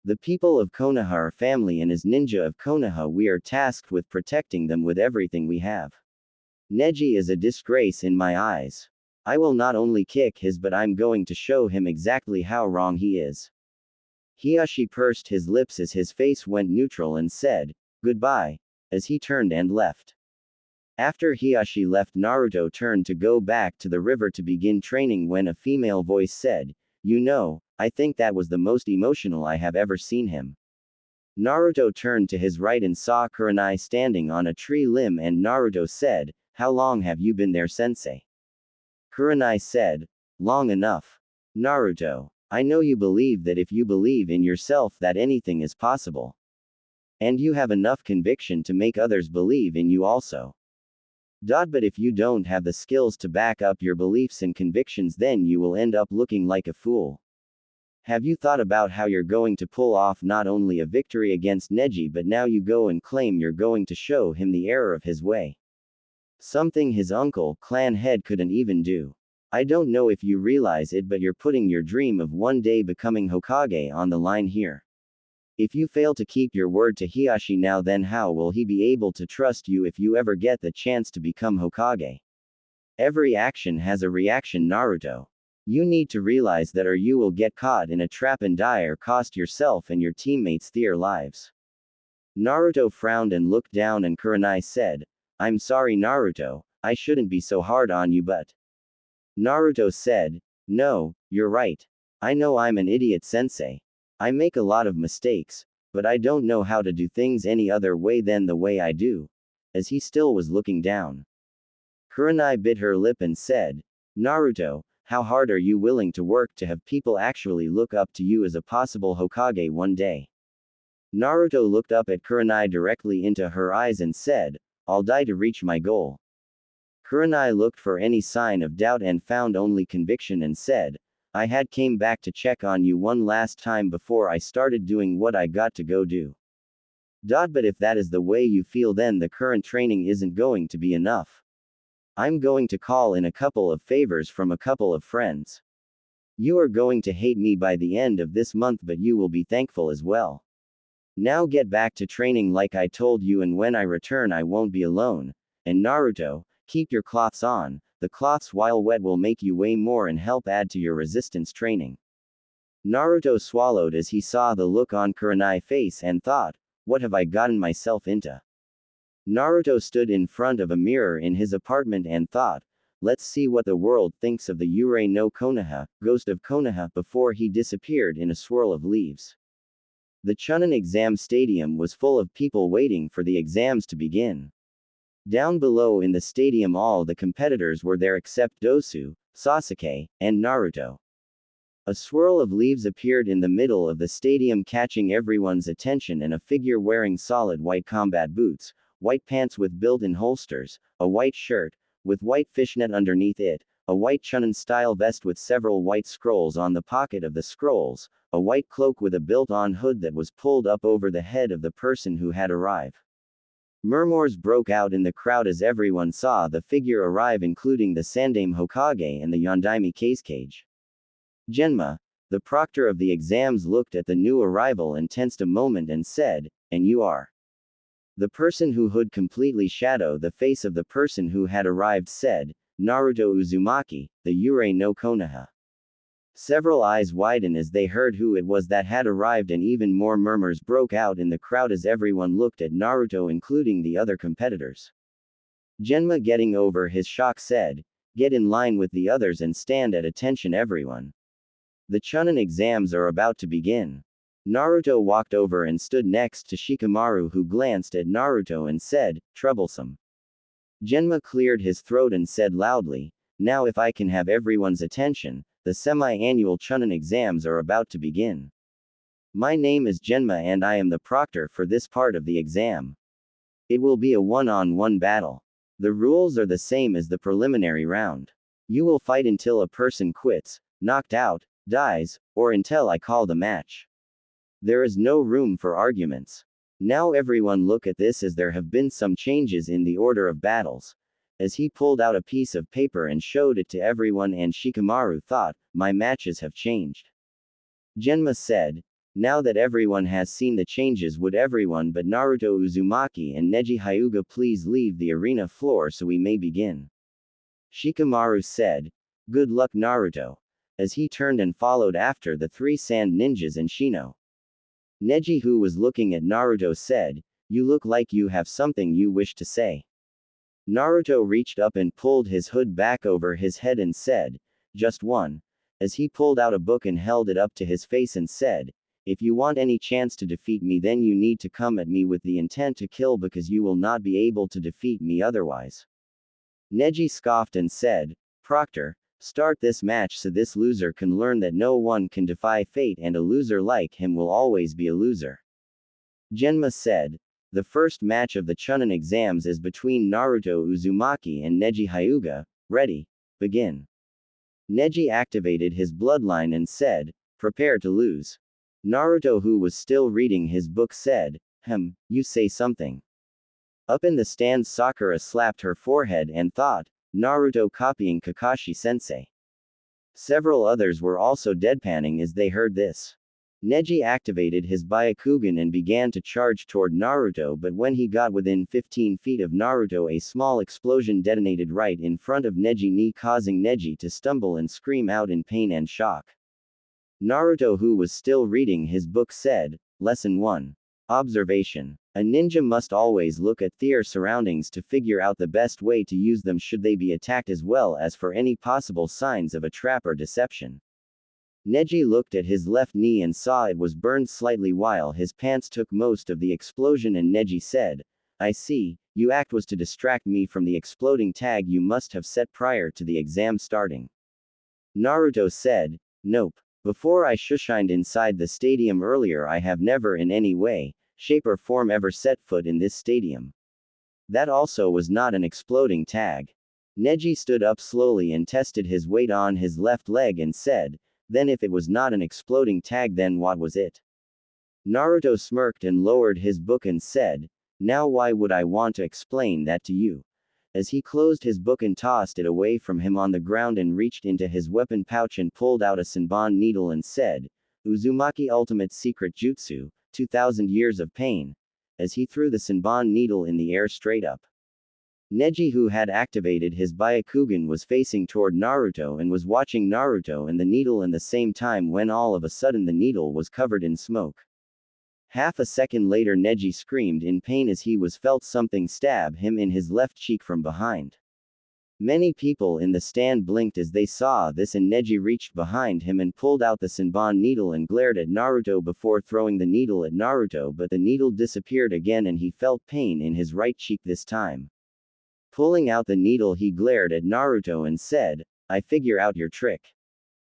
The people of Konoha are family, and as ninja of Konoha we are tasked with protecting them with everything we have. Neji is a disgrace in my eyes. I will not only kick his, but I'm going to show him exactly how wrong he is. Hiyashi pursed his lips as his face went neutral and said, "Goodbye," as he turned and left. After Hiyashi left, Naruto turned to go back to the river to begin training when a female voice said, "You know, I think that was the most emotional I have ever seen him." Naruto turned to his right and saw Kurenai standing on a tree limb, and Naruto said, "How long have you been there, sensei?" Kurenai said, "Long enough. Naruto, I know you believe that if you believe in yourself that anything is possible. And you have enough conviction to make others believe in you also. But if you don't have the skills to back up your beliefs and convictions, then you will end up looking like a fool. Have you thought about how you're going to pull off not only a victory against Neji, but now you go and claim you're going to show him the error of his way? Something his uncle, clan head, couldn't even do. I don't know if you realize it, but you're putting your dream of one day becoming Hokage on the line here. If you fail to keep your word to Hiyashi now, then how will he be able to trust you if you ever get the chance to become Hokage? Every action has a reaction, Naruto. You need to realize that, or you will get caught in a trap and die or cost yourself and your teammates their lives." Naruto frowned and looked down, and Kurenai said, "I'm sorry, Naruto, I shouldn't be so hard on you, but..." Naruto said, "No, you're right. I know I'm an idiot, sensei. I make a lot of mistakes, but I don't know how to do things any other way than the way I do," as he still was looking down. Kurenai bit her lip and said, "Naruto, how hard are you willing to work to have people actually look up to you as a possible Hokage one day?" Naruto looked up at Kurenai directly into her eyes and said, "I'll die to reach my goal." Kurenai looked for any sign of doubt and found only conviction and said, "I had came back to check on you one last time before I started doing what I got to go do. But if that is the way you feel, then the current training isn't going to be enough. I'm going to call in a couple of favors from a couple of friends. You are going to hate me by the end of this month, but you will be thankful as well. Now get back to training like I told you, and when I return I won't be alone. And Naruto, keep your cloths on. The cloths while wet will make you weigh more and help add to your resistance training." Naruto swallowed as he saw the look on Kurenai's face and thought, "What have I gotten myself into?" Naruto stood in front of a mirror in his apartment and thought, "Let's see what the world thinks of the Yurei no Konoha, ghost of Konoha," before he disappeared in a swirl of leaves. The Chunin exam stadium was full of people waiting for the exams to begin. Down below in the stadium all the competitors were there except Dosu, Sasuke, and Naruto. A swirl of leaves appeared in the middle of the stadium, catching everyone's attention, and a figure wearing solid white combat boots, white pants with built-in holsters, a white shirt, with white fishnet underneath it, a white Chunin-style vest with several white scrolls on the pocket of the scrolls, a white cloak with a built-on hood that was pulled up over the head of the person who had arrived. Murmurs broke out in the crowd as everyone saw the figure arrive, including the Sandaime Hokage and the Yondaime Kazekage. Genma, the proctor of the exams, looked at the new arrival and tensed a moment and said, "And you are?" The person who would completely shadow the face of the person who had arrived said, "Naruto Uzumaki, the Yurei no Konoha." Several eyes widened as they heard who it was that had arrived, and even more murmurs broke out in the crowd as everyone looked at Naruto, including the other competitors. Genma, getting over his shock, said, "Get in line with the others and stand at attention, everyone. The Chunin exams are about to begin." Naruto walked over and stood next to Shikamaru, who glanced at Naruto and said, "Troublesome." Genma cleared his throat and said loudly, "Now if I can have everyone's attention, the semi-annual Chunin exams are about to begin. My name is Genma and I am the proctor for this part of the exam. It will be a one-on-one battle. The rules are the same as the preliminary round. You will fight until a person quits, knocked out, dies, or until I call the match. There is no room for arguments. Now everyone look at this as there have been some changes in the order of battles." As he pulled out a piece of paper and showed it to everyone, and Shikamaru thought, "My matches have changed." Genma said, "Now that everyone has seen the changes, would everyone but Naruto Uzumaki and Neji Hyuga please leave the arena floor so we may begin?" Shikamaru said, "Good luck Naruto," as he turned and followed after the three sand ninjas and Shino. Neji, who was looking at Naruto, said, "You look like you have something you wish to say." Naruto reached up and pulled his hood back over his head and said, "Just one," as he pulled out a book and held it up to his face and said, "If you want any chance to defeat me, then you need to come at me with the intent to kill, because you will not be able to defeat me otherwise." Neji scoffed and said, "Proctor, start this match so this loser can learn that no one can defy fate and a loser like him will always be a loser." Genma said, "The first match of the Chunin exams is between Naruto Uzumaki and Neji Hyuga. Ready? Begin." Neji activated his bloodline and said, "Prepare to lose." Naruto, who was still reading his book, said, "You say something." Up in the stand, Sakura slapped her forehead and thought, "Naruto copying Kakashi sensei." Several others were also deadpanning as they heard this. Neji activated his Byakugan and began to charge toward Naruto, but when he got within 15 feet of Naruto, a small explosion detonated right in front of Neji knee, causing Neji to stumble and scream out in pain and shock. Naruto, who was still reading his book, said, "Lesson 1. Observation. A ninja must always look at their surroundings to figure out the best way to use them should they be attacked, as well as for any possible signs of a trap or deception." Neji looked at his left knee and saw it was burned slightly while his pants took most of the explosion, and Neji said, "I see, your act was to distract me from the exploding tag you must have set prior to the exam starting." Naruto said, "Nope. Before I shushined inside the stadium earlier, I have never in any way, shape or form ever set foot in this stadium. That also was not an exploding tag." Neji stood up slowly and tested his weight on his left leg and said, "Then if it was not an exploding tag, then what was it?" Naruto smirked and lowered his book and said, "Now why would I want to explain that to you?" As he closed his book and tossed it away from him on the ground and reached into his weapon pouch and pulled out a Senbon needle and said, "Uzumaki Ultimate Secret Jutsu, 2000 Years of Pain," as he threw the Senbon needle in the air straight up. Neji, who had activated his Byakugan, was facing toward Naruto and was watching Naruto and the needle in the same time when all of a sudden the needle was covered in smoke. Half a second later, Neji screamed in pain as he was felt something stab him in his left cheek from behind. Many people in the stand blinked as they saw this, and Neji reached behind him and pulled out the Senbon needle and glared at Naruto before throwing the needle at Naruto, but the needle disappeared again and he felt pain in his right cheek this time. Pulling out the needle, he glared at Naruto and said, "I figure out your trick.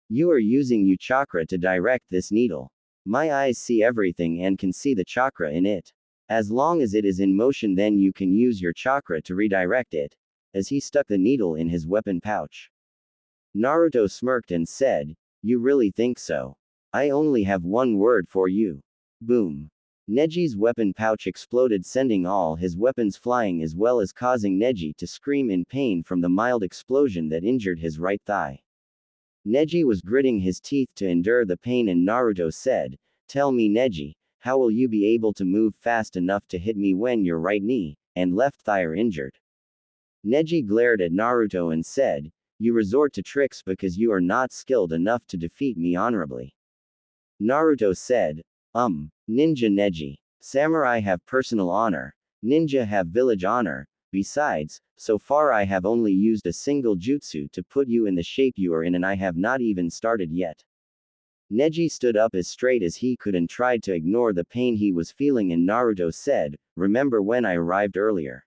You are using your chakra to direct this needle. My eyes see everything and can see the chakra in it. As long as it is in motion, then you can use your chakra to redirect it," as he stuck the needle in his weapon pouch. Naruto smirked and said, "You really think so? I only have one word for you. Boom." Neji's weapon pouch exploded, sending all his weapons flying as well as causing Neji to scream in pain from the mild explosion that injured his right thigh. Neji was gritting his teeth to endure the pain, and Naruto said, "Tell me, Neji, how will you be able to move fast enough to hit me when your right knee and left thigh are injured?" Neji glared at Naruto and said, "You resort to tricks because you are not skilled enough to defeat me honorably." Naruto said, Ninja Neji. Samurai have personal honor. Ninja have village honor. Besides, so far I have only used a single jutsu to put you in the shape you are in, and I have not even started yet." Neji stood up as straight as he could and tried to ignore the pain he was feeling, and Naruto said, "Remember when I arrived earlier?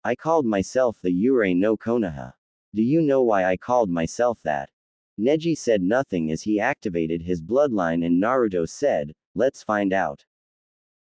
I called myself the Yurei no Konoha. Do you know why I called myself that? Neji said nothing as he activated his bloodline and Naruto said, let's find out.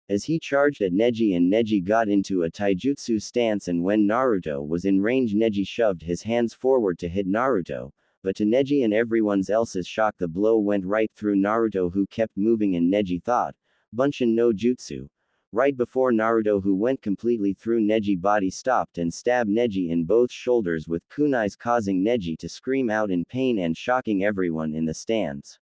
As he charged at Neji and Neji got into a taijutsu stance and when Naruto was in range Neji shoved his hands forward to hit Naruto, but to Neji and everyone else's shock the blow went right through Naruto who kept moving and Neji thought, Bunshin no Jutsu. Right before Naruto who went completely through Neji body stopped and stabbed Neji in both shoulders with kunais causing Neji to scream out in pain and shocking everyone in the stands.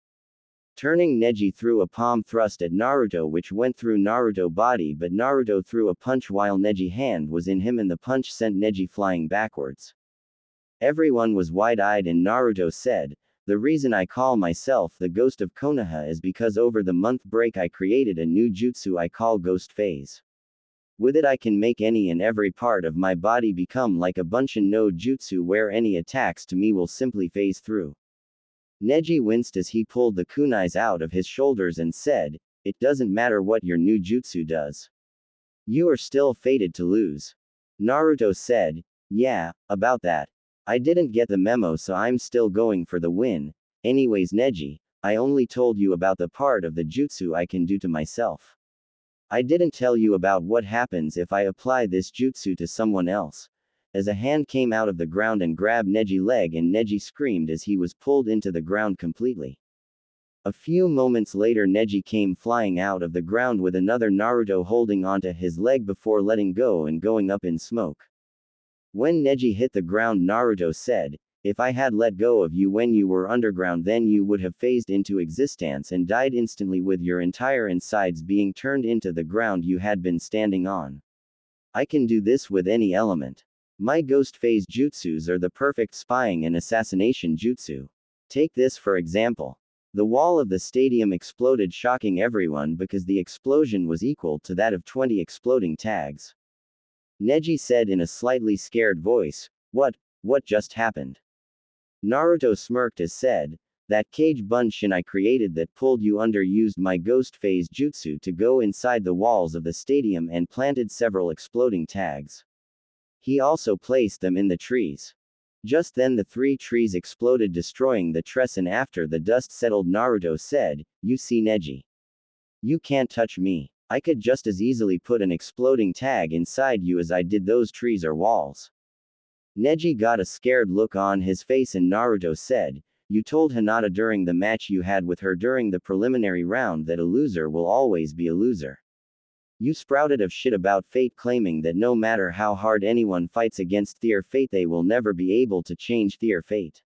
Turning Neji threw a palm thrust at Naruto which went through Naruto body but Naruto threw a punch while Neji hand was in him and the punch sent Neji flying backwards. Everyone was wide-eyed and Naruto said, the reason I call myself the Ghost of Konoha is because over the month break I created a new jutsu I call Ghost Phase. With it I can make any and every part of my body become like a Bunshin no Jutsu where any attacks to me will simply phase through. Neji winced as he pulled the kunais out of his shoulders and said, it doesn't matter what your new jutsu does. You are still fated to lose. Naruto said, yeah, about that. I didn't get the memo so I'm still going for the win. Anyways Neji, I only told you about the part of the jutsu I can do to myself. I didn't tell you about what happens if I apply this jutsu to someone else. As a hand came out of the ground and grabbed Neji's leg and Neji screamed as he was pulled into the ground completely. A few moments later Neji came flying out of the ground with another Naruto holding onto his leg before letting go and going up in smoke. When Neji hit the ground Naruto said, if I had let go of you when you were underground then you would have phased into existence and died instantly with your entire insides being turned into the ground you had been standing on. I can do this with any element. My ghost phase jutsus are the perfect spying and assassination jutsu. Take this for example. The wall of the stadium exploded shocking everyone because the explosion was equal to that of 20 exploding tags. Neji said in a slightly scared voice, what just happened? Naruto smirked as said, that cage Bunshin I created that pulled you under used my ghost phase jutsu to go inside the walls of the stadium and planted several exploding tags. He also placed them in the trees. Just then the 3 trees exploded destroying the trees and after the dust settled Naruto said, you see Neji. You can't touch me. I could just as easily put an exploding tag inside you as I did those trees or walls. Neji got a scared look on his face and Naruto said, you told Hinata during the match you had with her during the preliminary round that a loser will always be a loser. You sprouted of shit about fate claiming that no matter how hard anyone fights against their fate they will never be able to change their fate.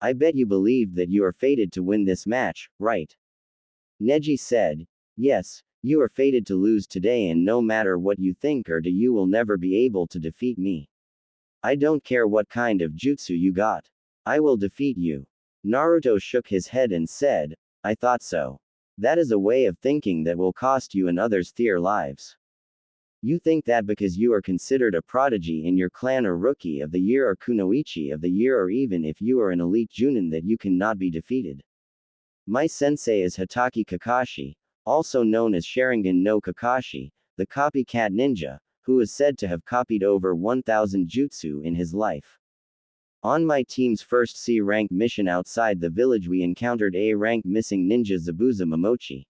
I bet you believed that you are fated to win this match, right? Neji said, yes. You are fated to lose today and no matter what you think or do you will never be able to defeat me. I don't care what kind of jutsu you got. I will defeat you. Naruto shook his head and said, I thought so. That is a way of thinking that will cost you and others their lives. You think that because you are considered a prodigy in your clan or rookie of the year or kunoichi of the year or even if you are an elite junin that you cannot be defeated. My sensei is Hatake Kakashi, also known as Sharingan no Kakashi, the copycat ninja, who is said to have copied over 1,000 jutsu in his life. On my team's first C-rank mission outside the village we encountered A-rank missing ninja Zabuza Momochi.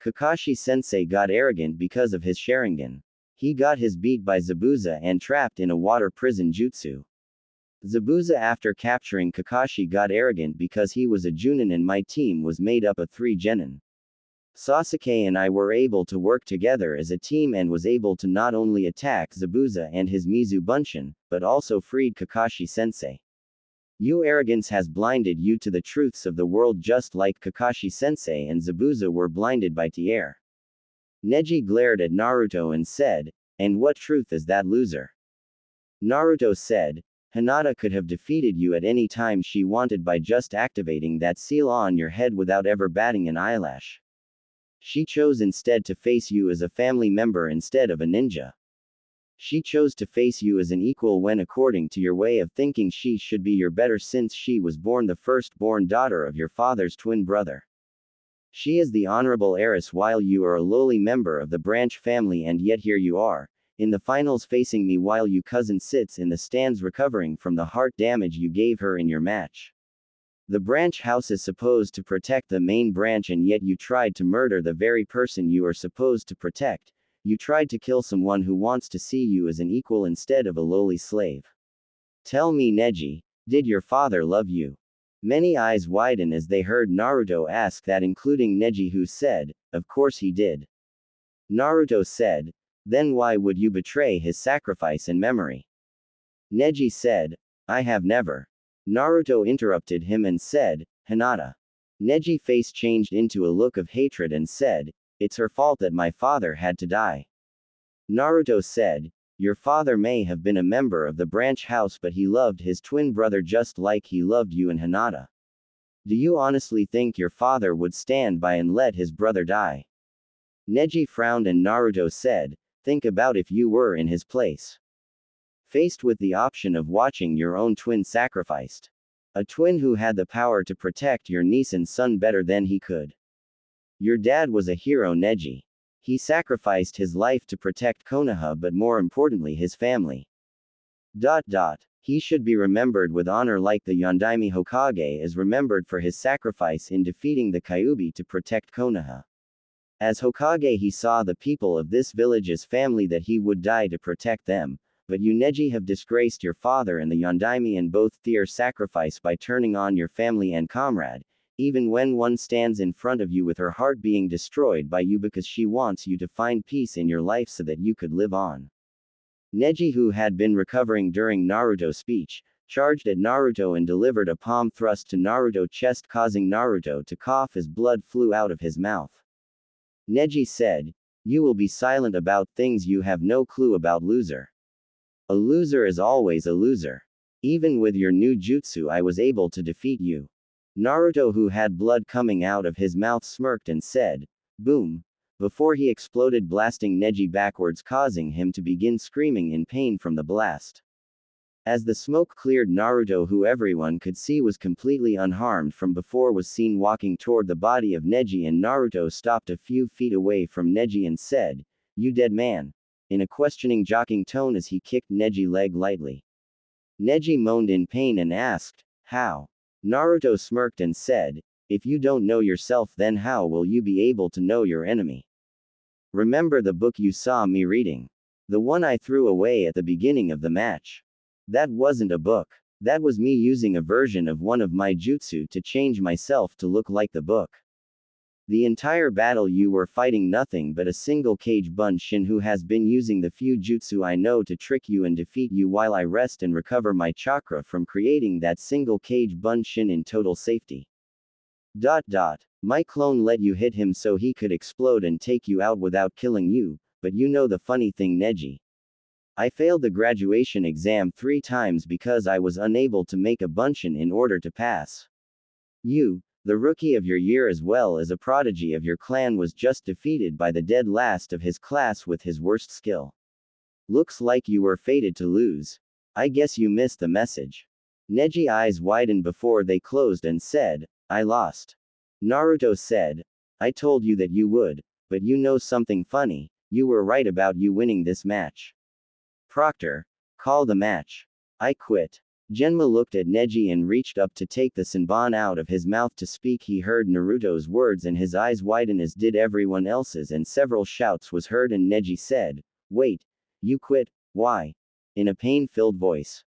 Kakashi-sensei got arrogant because of his Sharingan. He got his beat by Zabuza and trapped in a water prison jutsu. Zabuza after capturing Kakashi got arrogant because he was a Junin and my team was made up of 3 genin. Sasuke and I were able to work together as a team and was able to not only attack Zabuza and his Mizu Bunshin, but also freed Kakashi-sensei. Your arrogance has blinded you to the truths of the world just like Kakashi-sensei and Zabuza were blinded by Tier. Neji glared at Naruto and said, and what truth is that loser? Naruto said, Hinata could have defeated you at any time she wanted by just activating that seal on your head without ever batting an eyelash. She chose instead to face you as a family member instead of a ninja. She chose to face you as an equal when according to your way of thinking she should be your better since she was born the firstborn daughter of your father's twin brother. She is the honorable heiress while you are a lowly member of the branch family and yet here you are, in the finals facing me while your cousin sits in the stands recovering from the heart damage you gave her in your match. The branch house is supposed to protect the main branch and yet you tried to murder the very person you are supposed to protect. You tried to kill someone who wants to see you as an equal instead of a lowly slave. Tell me, Neji, did your father love you? Many eyes widen as they heard Naruto ask that, including Neji, who said, of course he did. Naruto said, then why would you betray his sacrifice and memory? Neji said, I have never. Naruto interrupted him and said, Hinata. Neji's face changed into a look of hatred and said, it's her fault that my father had to die. Naruto said, your father may have been a member of the branch house but he loved his twin brother just like he loved you and Hinata. Do you honestly think your father would stand by and let his brother die? Neji frowned and Naruto said, think about if you were in his place. Faced with the option of watching your own twin sacrificed. A twin who had the power to protect your niece and son better than he could. Your dad was a hero, Neji. He sacrificed his life to protect Konoha but more importantly his family. He should be remembered with honor like the Yondaime Hokage is remembered for his sacrifice in defeating the Kyuubi to protect Konoha. As Hokage he saw the people of this village as family that he would die to protect them, but you Neji have disgraced your father and the Yondaime and both their sacrifice by turning on your family and comrade, even when one stands in front of you with her heart being destroyed by you because she wants you to find peace in your life so that you could live on. Neji, who had been recovering during Naruto's speech, charged at Naruto and delivered a palm thrust to Naruto's chest causing Naruto to cough as blood flew out of his mouth. Neji said, you will be silent about things you have no clue about, loser. A loser is always a loser. Even with your new jutsu I was able to defeat you. Naruto, who had blood coming out of his mouth, smirked and said, boom, before he exploded blasting Neji backwards causing him to begin screaming in pain from the blast. As the smoke cleared, Naruto, who everyone could see was completely unharmed from before, was seen walking toward the body of Neji and Naruto stopped a few feet away from Neji and said, you dead man, in a questioning joking tone as he kicked Neji's leg lightly. Neji moaned in pain and asked, how? Naruto smirked and said, if you don't know yourself then how will you be able to know your enemy? Remember the book you saw me reading? The one I threw away at the beginning of the match. That wasn't a book. That was me using a version of one of my jutsu to change myself to look like the book. The entire battle you were fighting nothing but a single Kage Bunshin who has been using the few jutsu I know to trick you and defeat you while I rest and recover my chakra from creating that single Kage Bunshin in total safety. My clone let you hit him so he could explode and take you out without killing you, but you know the funny thing, Neji. I failed the graduation exam 3 times because I was unable to make a Bunshin in order to pass. You, the rookie of your year as well as a prodigy of your clan, was just defeated by the dead last of his class with his worst skill. Looks like you were fated to lose. I guess you missed the message. Neji's eyes widened before they closed and said, I lost. Naruto said, I told you that you would, but you know something funny, you were right about you winning this match. Proctor, call the match. I quit. Genma looked at Neji and reached up to take the Senbon out of his mouth to speak. He heard Naruto's words and his eyes widened as did everyone else's and several shouts was heard and Neji said, wait, you quit, why? In a pain-filled voice.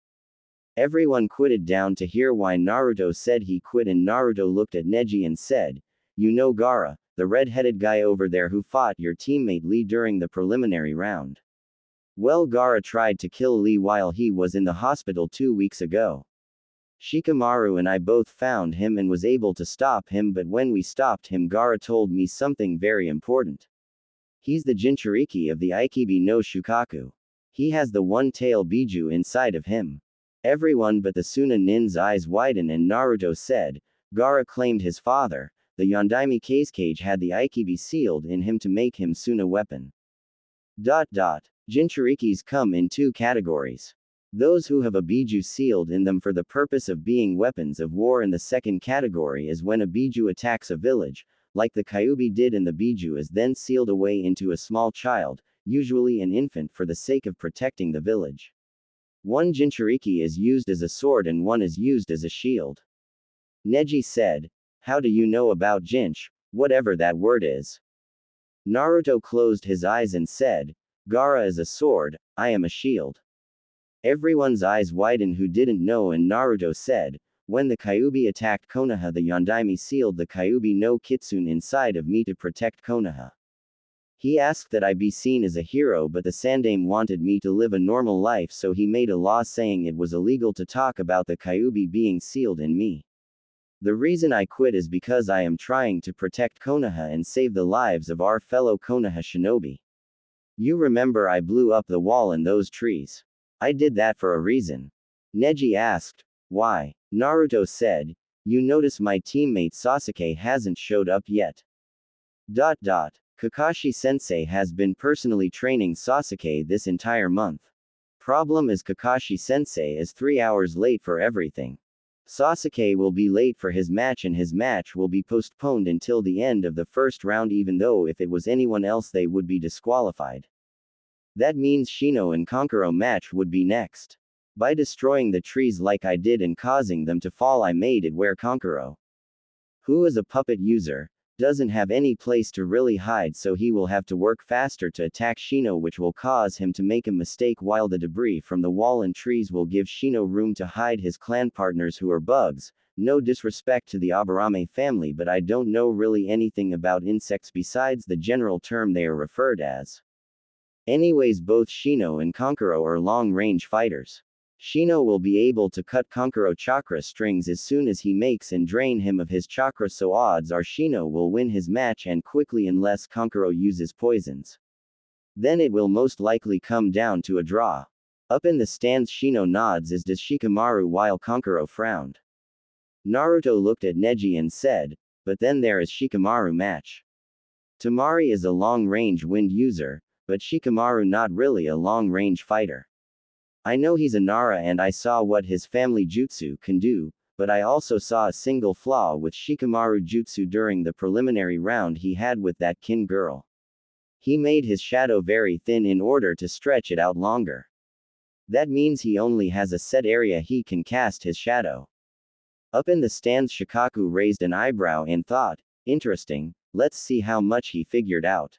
Everyone quitted down to hear why Naruto said he quit and Naruto looked at Neji and said, you know Gaara, the red-headed guy over there who fought your teammate Lee during the preliminary round. Well, Gaara tried to kill Lee while he was in the hospital 2 weeks ago. Shikamaru and I both found him and was able to stop him, but when we stopped him Gaara told me something very important. He's the Jinchuriki of the Aikibi no Shukaku. He has the one-tail Biju inside of him. Everyone but the Suna Nin's eyes widened and Naruto said, Gaara claimed his father, the Yondaime Kazekage, had the Aikibi sealed in him to make him Suna weapon. Jinchurikis come in 2 categories. Those who have a Biju sealed in them for the purpose of being weapons of war, and the second category is when a Biju attacks a village, like the Kyuubi did, and the Biju is then sealed away into a small child, usually an infant, for the sake of protecting the village. One Jinchuriki is used as a sword and one is used as a shield. Neji said, "How do you know about Jinch, whatever that word is?" Naruto closed his eyes and said, "Gaara is a sword, I am a shield." Everyone's eyes widened who didn't know, and Naruto said, "When the Kyuubi attacked Konoha, the Yondaime sealed the Kyuubi no Kitsune inside of me to protect Konoha. He asked that I be seen as a hero, but the Sandaime wanted me to live a normal life, so he made a law saying it was illegal to talk about the Kyuubi being sealed in me. The reason I quit is because I am trying to protect Konoha and save the lives of our fellow Konoha shinobi. You remember I blew up the wall and those trees. I did that for a reason." Neji asked, "Why?" Naruto said, "You notice my teammate Sasuke hasn't showed up yet. Kakashi sensei has been personally training Sasuke this entire month. Problem is Kakashi sensei is 3 hours late for everything. Sasuke will be late for his match and his match will be postponed until the end of the first round, even though if it was anyone else they would be disqualified. That means Shino and Kankuro match would be next. By destroying the trees like I did and causing them to fall, I made it where Kankuro, who is a puppet user, doesn't have any place to really hide, so he will have to work faster to attack Shino, which will cause him to make a mistake, while the debris from the wall and trees will give Shino room to hide his clan partners who are bugs. No disrespect to the Aburame family, but I don't know really anything about insects besides the general term they are referred as. Anyways, both Shino and Kankuro are long-range fighters. Shino will be able to cut Kankuro chakra strings as soon as he makes and drain him of his chakra, so odds are Shino will win his match and quickly unless Kankuro uses poisons. Then it will most likely come down to a draw." Up in the stands, Shino nods as does Shikamaru while Kankuro frowned. Naruto looked at Neji and said, "But then there is Shikamaru match. Tamari is a long-range wind user, but Shikamaru not really a long-range fighter. I know he's a Nara and I saw what his family jutsu can do, but I also saw a single flaw with Shikamaru jutsu during the preliminary round he had with that kin girl. He made his shadow very thin in order to stretch it out longer. That means he only has a set area he can cast his shadow." Up in the stands, Shikaku raised an eyebrow and thought, "Interesting, let's see how much he figured out."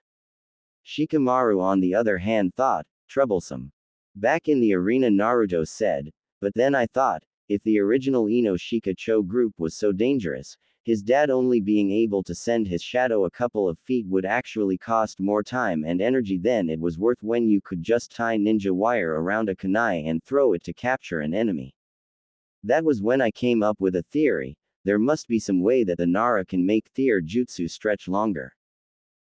Shikamaru on the other hand thought, "Troublesome." Back in the arena, Naruto said, "But then I thought, if the original Ino Shikacho group was so dangerous, his dad only being able to send his shadow a couple of feet would actually cost more time and energy than it was worth when you could just tie ninja wire around a kunai and throw it to capture an enemy. That was when I came up with a theory, there must be some way that the Nara can make their jutsu stretch longer.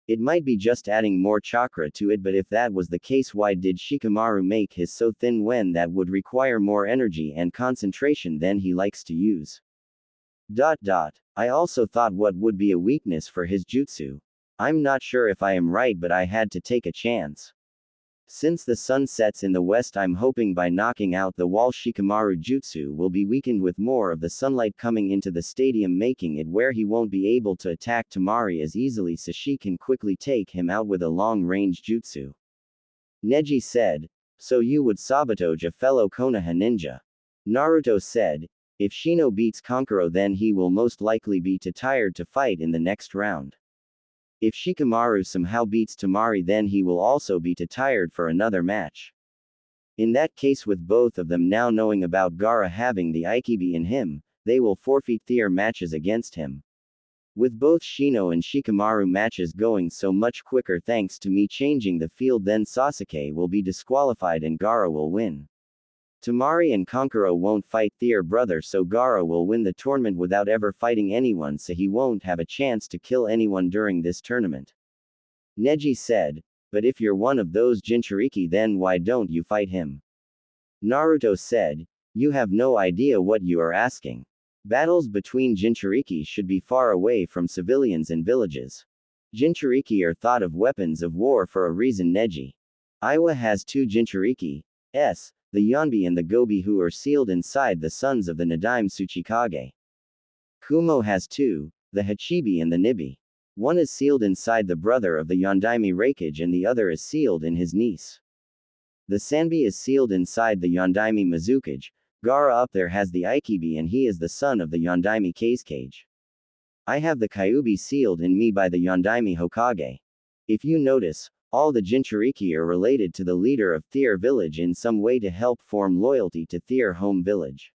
It might be just adding more chakra to it, but if that was the case, why did Shikamaru make his so thin when that would require more energy and concentration than he likes to use? I also thought what would be a weakness for his jutsu. I'm not sure if I am right, but I had to take a chance. Since the sun sets in the west, I'm hoping by knocking out the wall Shikamaru jutsu will be weakened with more of the sunlight coming into the stadium, making it where he won't be able to attack Tamari as easily, so she can quickly take him out with a long-range jutsu." Neji said, "So you would sabotage a fellow Konoha ninja?" Naruto said, "If Shino beats Kankuro, then he will most likely be too tired to fight in the next round. If Shikamaru somehow beats Tamari, then he will also be too tired for another match. In that case, with both of them now knowing about Gaara having the Aikibi in him, they will forfeit their matches against him. With both Shino and Shikamaru matches going so much quicker thanks to me changing the field, then Sasuke will be disqualified and Gaara will win. Tamari and Kankuro won't fight their brother, so Gaara will win the tournament without ever fighting anyone, so he won't have a chance to kill anyone during this tournament." Neji said, "But if you're one of those Jinchuriki, then why don't you fight him?" Naruto said, "You have no idea what you are asking. Battles between Jinchuriki should be far away from civilians and villages. Jinchuriki are thought of weapons of war for a reason." Neji. Iwa has 2 Jinchuriki, the Yonbi and the Gobi, who are sealed inside the sons of the Nadaime Tsuchikage. Kumo has 2, the Hachibi and the Nibi. One is sealed inside the brother of the Yondaime Reikage and the other is sealed in his niece. The Sanbi is sealed inside the Yondaime Mizukage. Gaara up there has the Ikibi and he is the son of the Yondaime Kazekage. I have the Kyuubi sealed in me by the Yondaime Hokage. If you notice, all the Jinchuriki are related to the leader of Thier village in some way to help form loyalty to Thier home village.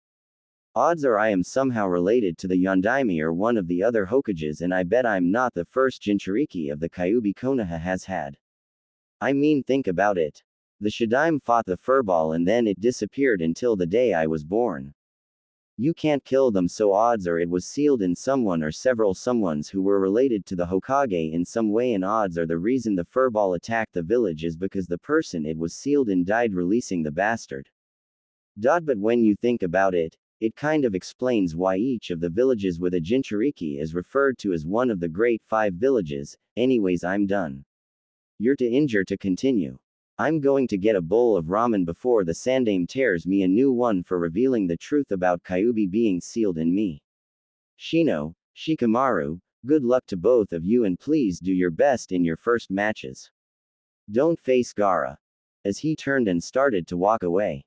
Odds are I am somehow related to the Yondaime or one of the other Hokages and I bet I'm not the first Jinchuriki of the Kyuubi Konoha has had. I mean think about it. The Shadaime fought the furball and then it disappeared until the day I was born. You can't kill them so odds are it was sealed in someone or several someones who were related to the Hokage in some way and odds are the reason the furball attacked the village is because the person it was sealed in died releasing the bastard. But when you think about it, it kind of explains why each of the villages with a Jinchuriki is referred to as one of the Great Five Villages. Anyways, I'm done. You're to injure to continue. I'm going to get a bowl of ramen before the Sandaime tears me a new one for revealing the truth about Kyuubi being sealed in me. Shino, Shikamaru, good luck to both of you and please do your best in your first matches. Don't face Gaara. As he turned and started to walk away.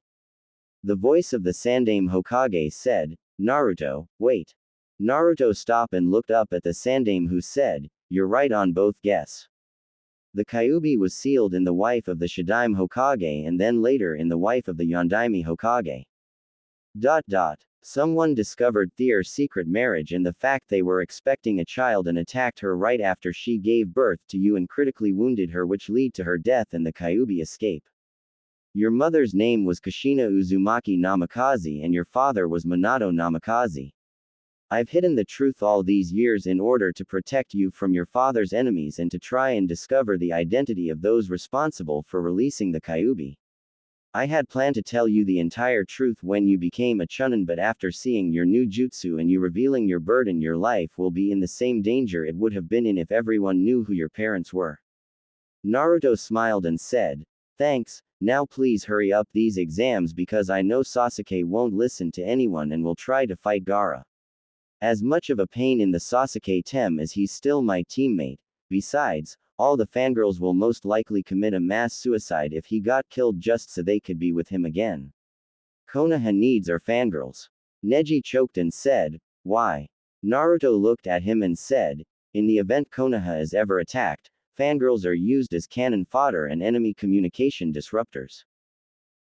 The voice of the Sandaime Hokage said, Naruto, wait. Naruto stopped and looked up at the Sandaime who said, you're right on both guess. The Kyuubi was sealed in the wife of the Shadaime Hokage and then later in the wife of the Yondaime Hokage. Someone discovered Thier's secret marriage and the fact they were expecting a child and attacked her right after she gave birth to you and critically wounded her which lead to her death and the Kyuubi escape. Your mother's name was Kushina Uzumaki Namikaze and your father was Minato Namikaze. I've hidden the truth all these years in order to protect you from your father's enemies and to try and discover the identity of those responsible for releasing the Kyuubi. I had planned to tell you the entire truth when you became a Chunin but after seeing your new jutsu and you revealing your burden your life will be in the same danger it would have been in if everyone knew who your parents were. Naruto smiled and said, thanks, now please hurry up these exams because I know Sasuke won't listen to anyone and will try to fight Gaara. As much of a pain in the Sasuke tem as he's still my teammate, besides, all the fangirls will most likely commit a mass suicide if he got killed just so they could be with him again. Konoha needs our fangirls. Neji choked and said, why? Naruto looked at him and said, in the event Konoha is ever attacked, fangirls are used as cannon fodder and enemy communication disruptors.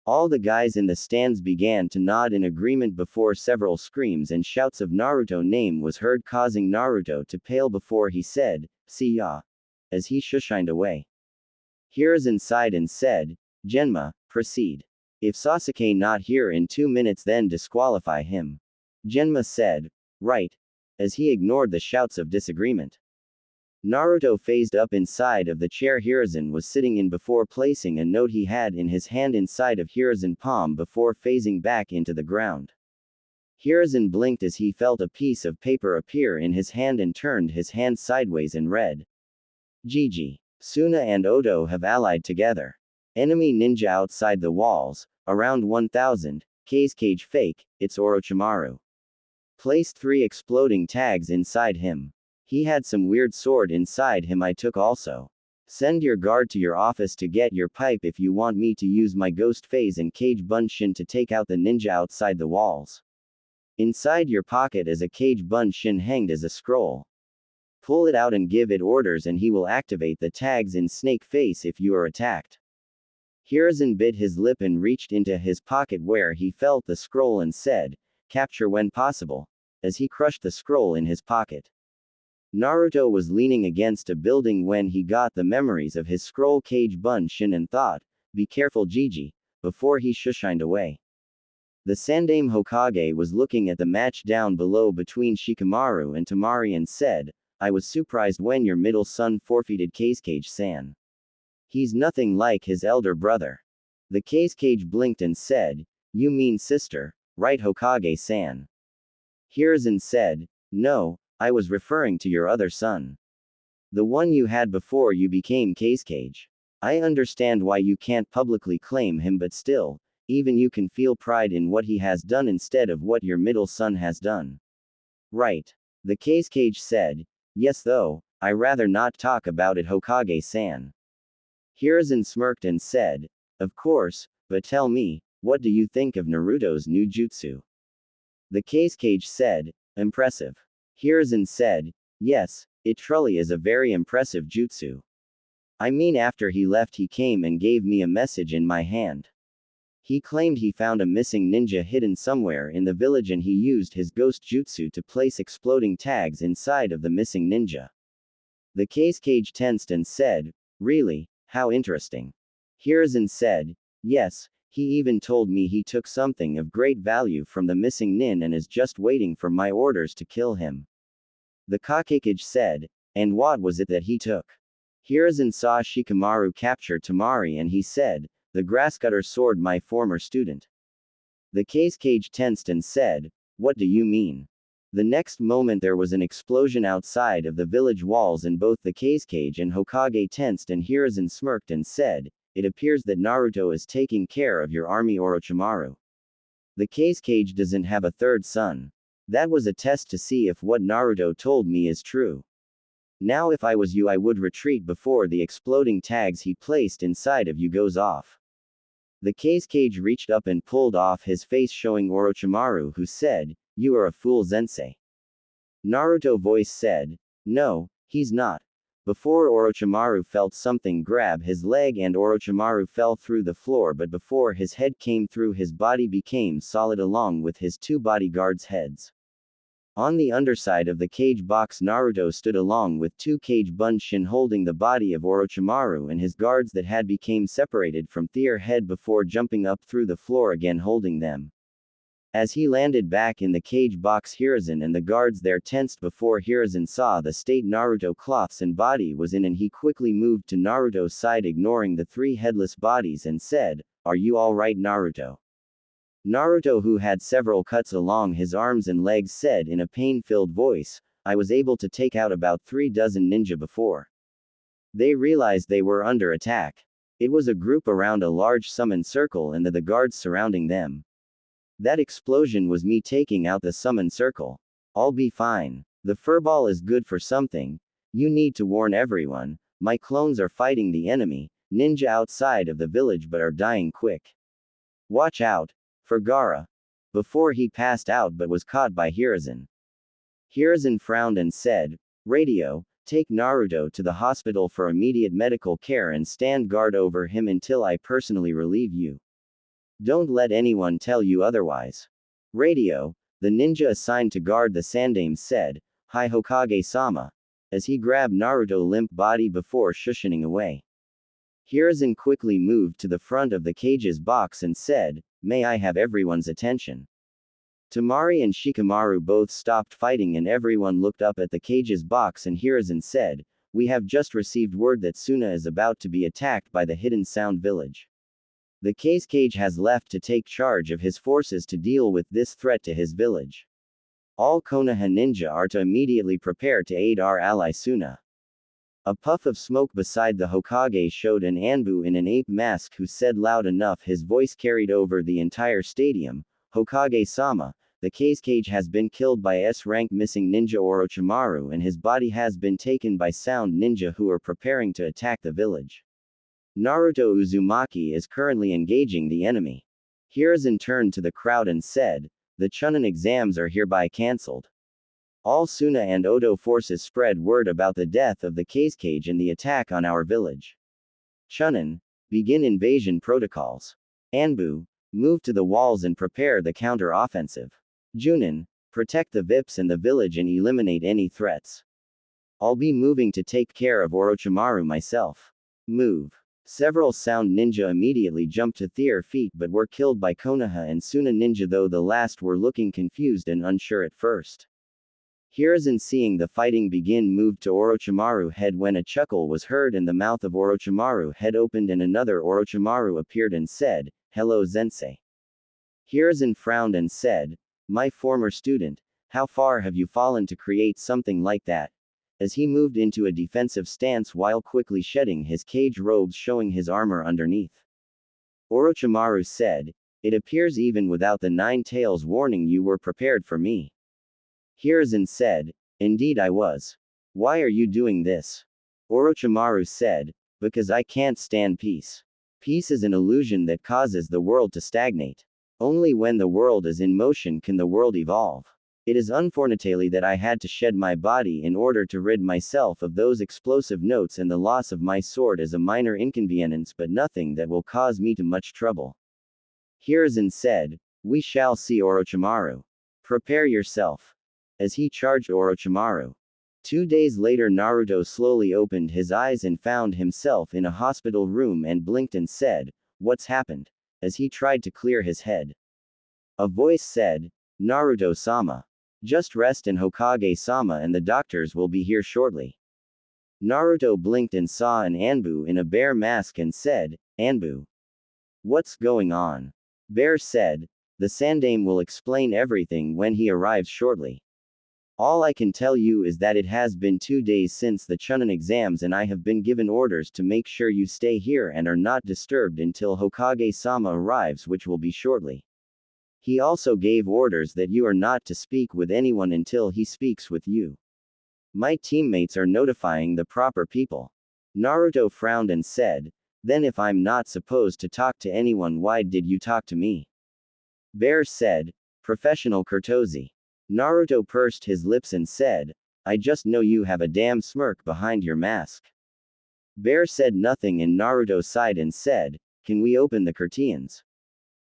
All the guys in the stands began to nod in agreement before several screams and shouts of Naruto name was heard causing Naruto to pale before he said, see ya. As he shushined away. Hiruzen sighed and said, Genma, proceed. If Sasuke not here in 2 minutes then disqualify him. Genma said, right. As he ignored the shouts of disagreement. Naruto phased up inside of the chair Hiruzen was sitting in before placing a note he had in his hand inside of Hiruzen's palm before phasing back into the ground. Hiruzen blinked as he felt a piece of paper appear in his hand and turned his hand sideways and read. Gigi. Suna and Odo have allied together. Enemy ninja outside the walls, around 1000, Kazekage fake, it's Orochimaru. Placed 3 exploding tags inside him. He had some weird sword inside him I took also. Send your guard to your office to get your pipe if you want me to use my ghost phase and Kage Bunshin to take out the ninja outside the walls. Inside your pocket is a Kage Bunshin hanged as a scroll. Pull it out and give it orders and he will activate the tags in snake face if you are attacked. Hiruzen bit his lip and reached into his pocket where he felt the scroll and said, capture when possible, as he crushed the scroll in his pocket. Naruto was leaning against a building when he got the memories of his scroll Kage Bunshin and thought, be careful Gigi, before he shushined away. The Sandaime Hokage was looking at the match down below between Shikamaru and Temari and said, I was surprised when your middle son forfeited Kazekage-san. He's nothing like his elder brother. The Kazekage blinked and said, you mean sister, right Hokage-san? Hiruzen said, no, I was referring to your other son. The one you had before you became Kazekage. I understand why you can't publicly claim him but still, even you can feel pride in what he has done instead of what your middle son has done. Right. The Kazekage said, yes though, I rather not talk about it, Hokage-san. Hiruzen smirked and said, of course, but tell me, what do you think of Naruto's new jutsu? The Kazekage said, impressive. Hiruzen said, yes, it truly is a very impressive jutsu. I mean, after he left, he came and gave me a message in my hand. He claimed he found a missing ninja hidden somewhere in the village and he used his ghost jutsu to place exploding tags inside of the missing ninja. The Kazekage tensed and said, really, how interesting. Hiruzen said, yes, he even told me he took something of great value from the missing nin and is just waiting for my orders to kill him. The Kazekage said, and what was it that he took? Hiruzen saw Shikamaru capture Tamari and he said, the grasscutter sword, my former student. The Kazekage tensed and said, what do you mean? The next moment there was an explosion outside of the village walls and both the Kazekage and Hokage tensed and Hiruzen smirked and said, it appears that Naruto is taking care of your army, Orochimaru. The Kazekage doesn't have a third son. That was a test to see if what Naruto told me is true. Now if I was you, I would retreat before the exploding tags he placed inside of you goes off. The Kazekage reached up and pulled off his face, showing Orochimaru, who said, you are a fool, Sensei. Naruto voice said, no, he's not. Before Orochimaru felt something grab his leg and Orochimaru fell through the floor, but before his head came through, his body became solid along with his two bodyguards' heads. On the underside of the cage box, Naruto stood along with two cage bunshin holding the body of Orochimaru and his guards that had became separated from their head before jumping up through the floor again holding them. As he landed back in the cage box, Hiruzen and the guards there tensed before Hiruzen saw the state Naruto cloths and body was in, and he quickly moved to Naruto's side ignoring the three headless bodies and said, are you alright, Naruto? Naruto, who had several cuts along his arms and legs, said in a pain-filled voice, I was able to take out about 3 dozen ninja before they realized they were under attack. It was a group around a large summon circle and the guards surrounding them. That explosion was me taking out the summon circle. I'll be fine. The furball is good for something. You need to warn everyone. My clones are fighting the enemy, ninja outside of the village, but are dying quick. Watch out for Gaara. Before he passed out but was caught by Hiruzen. Hiruzen frowned and said, radio, take Naruto to the hospital for immediate medical care and stand guard over him until I personally relieve you. Don't let anyone tell you otherwise. Radio, the ninja assigned to guard the Sandaime said, hi Hokage-sama, as he grabbed Naruto's limp body before shushing away. Hiruzen quickly moved to the front of the cage's box and said, may I have everyone's attention? Tamari and Shikamaru both stopped fighting and everyone looked up at the cage's box, and Hiruzen said, we have just received word that Suna is about to be attacked by the Hidden Sound Village. The Kazekage has left to take charge of his forces to deal with this threat to his village. All Konoha ninja are to immediately prepare to aid our ally Suna. A puff of smoke beside the Hokage showed an Anbu in an ape mask who said loud enough his voice carried over the entire stadium, Hokage-sama, the Kazekage has been killed by S-rank missing ninja Orochimaru and his body has been taken by sound ninja who are preparing to attack the village. Naruto Uzumaki is currently engaging the enemy. Hiruzen turned to the crowd and said, the Chunin exams are hereby cancelled. All Suna and Odo forces spread word about the death of the Kazekage and the attack on our village. Chunin, begin invasion protocols. Anbu, move to the walls and prepare the counter-offensive. Junin, protect the Vips and the village and eliminate any threats. I'll be moving to take care of Orochimaru myself. Move. Several sound ninja immediately jumped to their feet but were killed by Konoha and Suna ninja, though the last were looking confused and unsure at first. Hiruzen, seeing the fighting begin, moved to Orochimaru head when a chuckle was heard and the mouth of Orochimaru head opened and another Orochimaru appeared and said, hello Sensei. Hiruzen frowned and said, my former student, how far have you fallen to create something like that? As he moved into a defensive stance while quickly shedding his cage robes showing his armor underneath. Orochimaru said, it appears even without the 9 tails warning you were prepared for me. Hiruzen said, indeed I was. Why are you doing this? Orochimaru said, because I can't stand peace. Peace is an illusion that causes the world to stagnate. Only when the world is in motion can the world evolve. It is unfortunately that I had to shed my body in order to rid myself of those explosive notes, and the loss of my sword is a minor inconvenience but nothing that will cause me too much trouble. Hiruzen said, we shall see Orochimaru. Prepare yourself. As he charged Orochimaru. 2 days later, Naruto slowly opened his eyes and found himself in a hospital room and blinked and said, what's happened? As he tried to clear his head. A voice said, Naruto-sama. Just rest, and Hokage-sama and the doctors will be here shortly. Naruto blinked and saw an Anbu in a bear mask and said, Anbu. What's going on? Bear said, the Sandaime will explain everything when he arrives shortly. All I can tell you is that it has been 2 days since the Chunin exams, and I have been given orders to make sure you stay here and are not disturbed until Hokage-sama arrives, which will be shortly. He also gave orders that you are not to speak with anyone until he speaks with you. My teammates are notifying the proper people. Naruto frowned and said, then if I'm not supposed to talk to anyone, why did you talk to me? Bear said, professional courtesy. Naruto pursed his lips and said, I just know you have a damn smirk behind your mask. Bear said nothing, and Naruto sighed and said, can we open the curtains?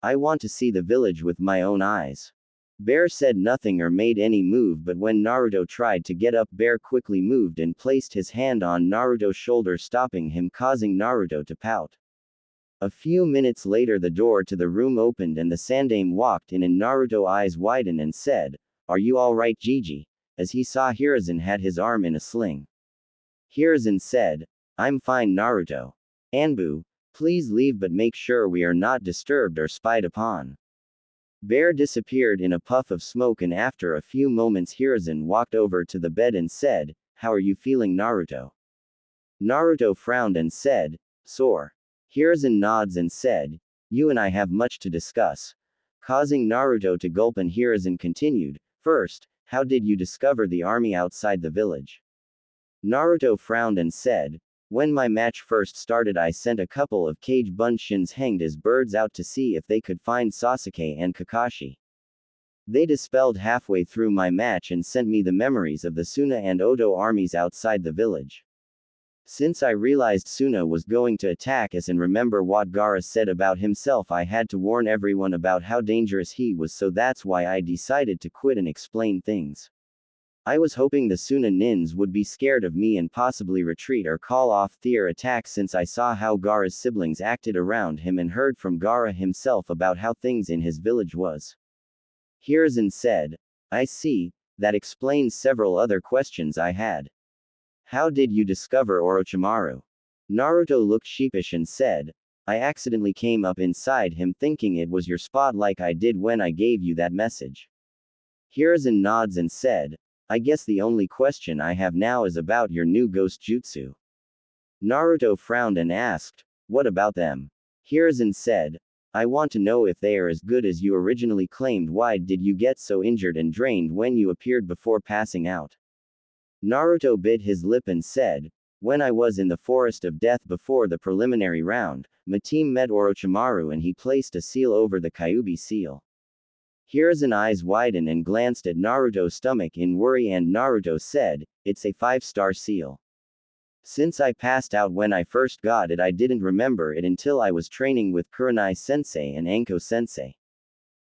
I want to see the village with my own eyes. Bear said nothing or made any move, but when Naruto tried to get up, Bear quickly moved and placed his hand on Naruto's shoulder, stopping him, causing Naruto to pout. A few minutes later, the door to the room opened and the Sandaime walked in, and Naruto's eyes widened and said, are you alright, Gigi? As he saw Hiruzen had his arm in a sling. Hiruzen said, I'm fine, Naruto. Anbu, please leave, but make sure we are not disturbed or spied upon. Bear disappeared in a puff of smoke, and after a few moments Hiruzen walked over to the bed and said, how are you feeling, Naruto? Naruto frowned and said, sore. Hiruzen nods and said, you and I have much to discuss. Causing Naruto to gulp, and Hiruzen continued, first, how did you discover the army outside the village? Naruto frowned and said, when my match first started, I sent a couple of cage bunshins hanged as birds out to see if they could find Sasuke and Kakashi. They dispelled halfway through my match and sent me the memories of the Suna and Oto armies outside the village. Since I realized Suna was going to attack us and remember what Gaara said about himself, I had to warn everyone about how dangerous he was, so that's why I decided to quit and explain things. I was hoping the Suna nins would be scared of me and possibly retreat or call off their attack, since I saw how Gaara's siblings acted around him and heard from Gaara himself about how things in his village was. Hiruzen said, I see, that explains several other questions I had. How did you discover Orochimaru? Naruto looked sheepish and said, I accidentally came up inside him thinking it was your spot like I did when I gave you that message. Hiruzen nods and said, I guess the only question I have now is about your new ghost jutsu. Naruto frowned and asked, what about them? Hiruzen said, I want to know if they are as good as you originally claimed. Why did you get so injured and drained when you appeared before passing out? Naruto bit his lip and said, when I was in the Forest of Death before the preliminary round, my team met Orochimaru and he placed a seal over the Kyuubi seal. Hiruzen's eyes widened and glanced at Naruto's stomach in worry, and Naruto said, it's a 5-star seal. Since I passed out when I first got it, I didn't remember it until I was training with Kurenai sensei and Anko sensei.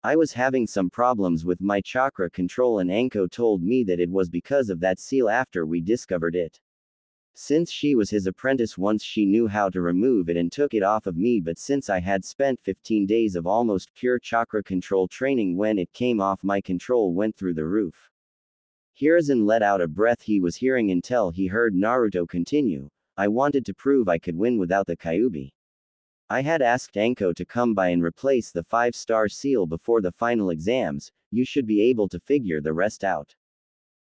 I was having some problems with my chakra control, and Anko told me that it was because of that seal after we discovered it. Since she was his apprentice once, she knew how to remove it and took it off of me, but since I had spent 15 days of almost pure chakra control training, when it came off, my control went through the roof. Hiruzen let out a breath he was hearing until he heard Naruto continue, I wanted to prove I could win without the Kyuubi. I had asked Anko to come by and replace the 5-star seal before the final exams. You should be able to figure the rest out.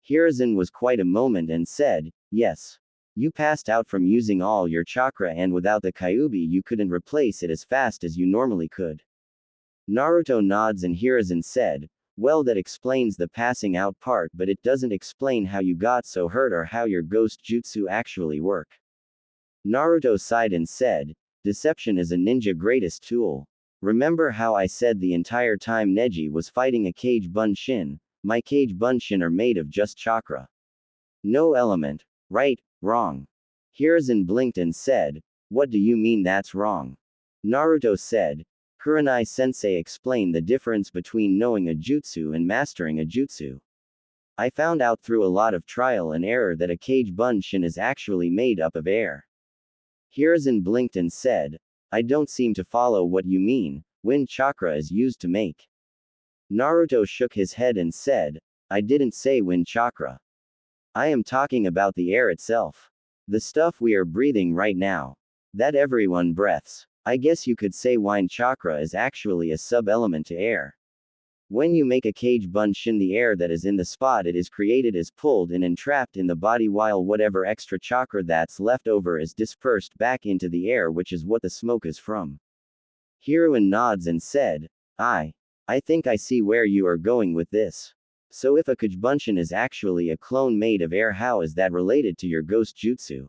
Hiruzen was quite a moment and said, yes. You passed out from using all your chakra, and without the Kyuubi you couldn't replace it as fast as you normally could. Naruto nods and Hiruzen said, Well, that explains the passing out part, but it doesn't explain how you got so hurt or how your ghost jutsu actually work. Naruto sighed and said, deception is a ninja greatest tool. Remember how I said the entire time Neji was fighting a Kage Bunshin? My Kage Bunshin are made of just chakra. No element. Right, wrong. Hiruzen blinked and said, what do you mean that's wrong? Naruto said, Kurenai sensei explained the difference between knowing a jutsu and mastering a jutsu. I found out through a lot of trial and error that a Kage Bunshin is actually made up of air. Hiruzen blinked and said, I don't seem to follow what you mean. Wind chakra is used to make. Naruto shook his head and said, I didn't say wind chakra. I am talking about the air itself. The stuff we are breathing right now. That everyone breathes. I guess you could say wind chakra is actually a sub-element to air. When you make a Kage Bunshin, the air that is in the spot it is created is pulled in and trapped in the body, while whatever extra chakra that's left over is dispersed back into the air, which is what the smoke is from. Hiruzen nods and said, I think I see where you are going with this. So if a Kage Bunshin is actually a clone made of air, how is that related to your ghost jutsu?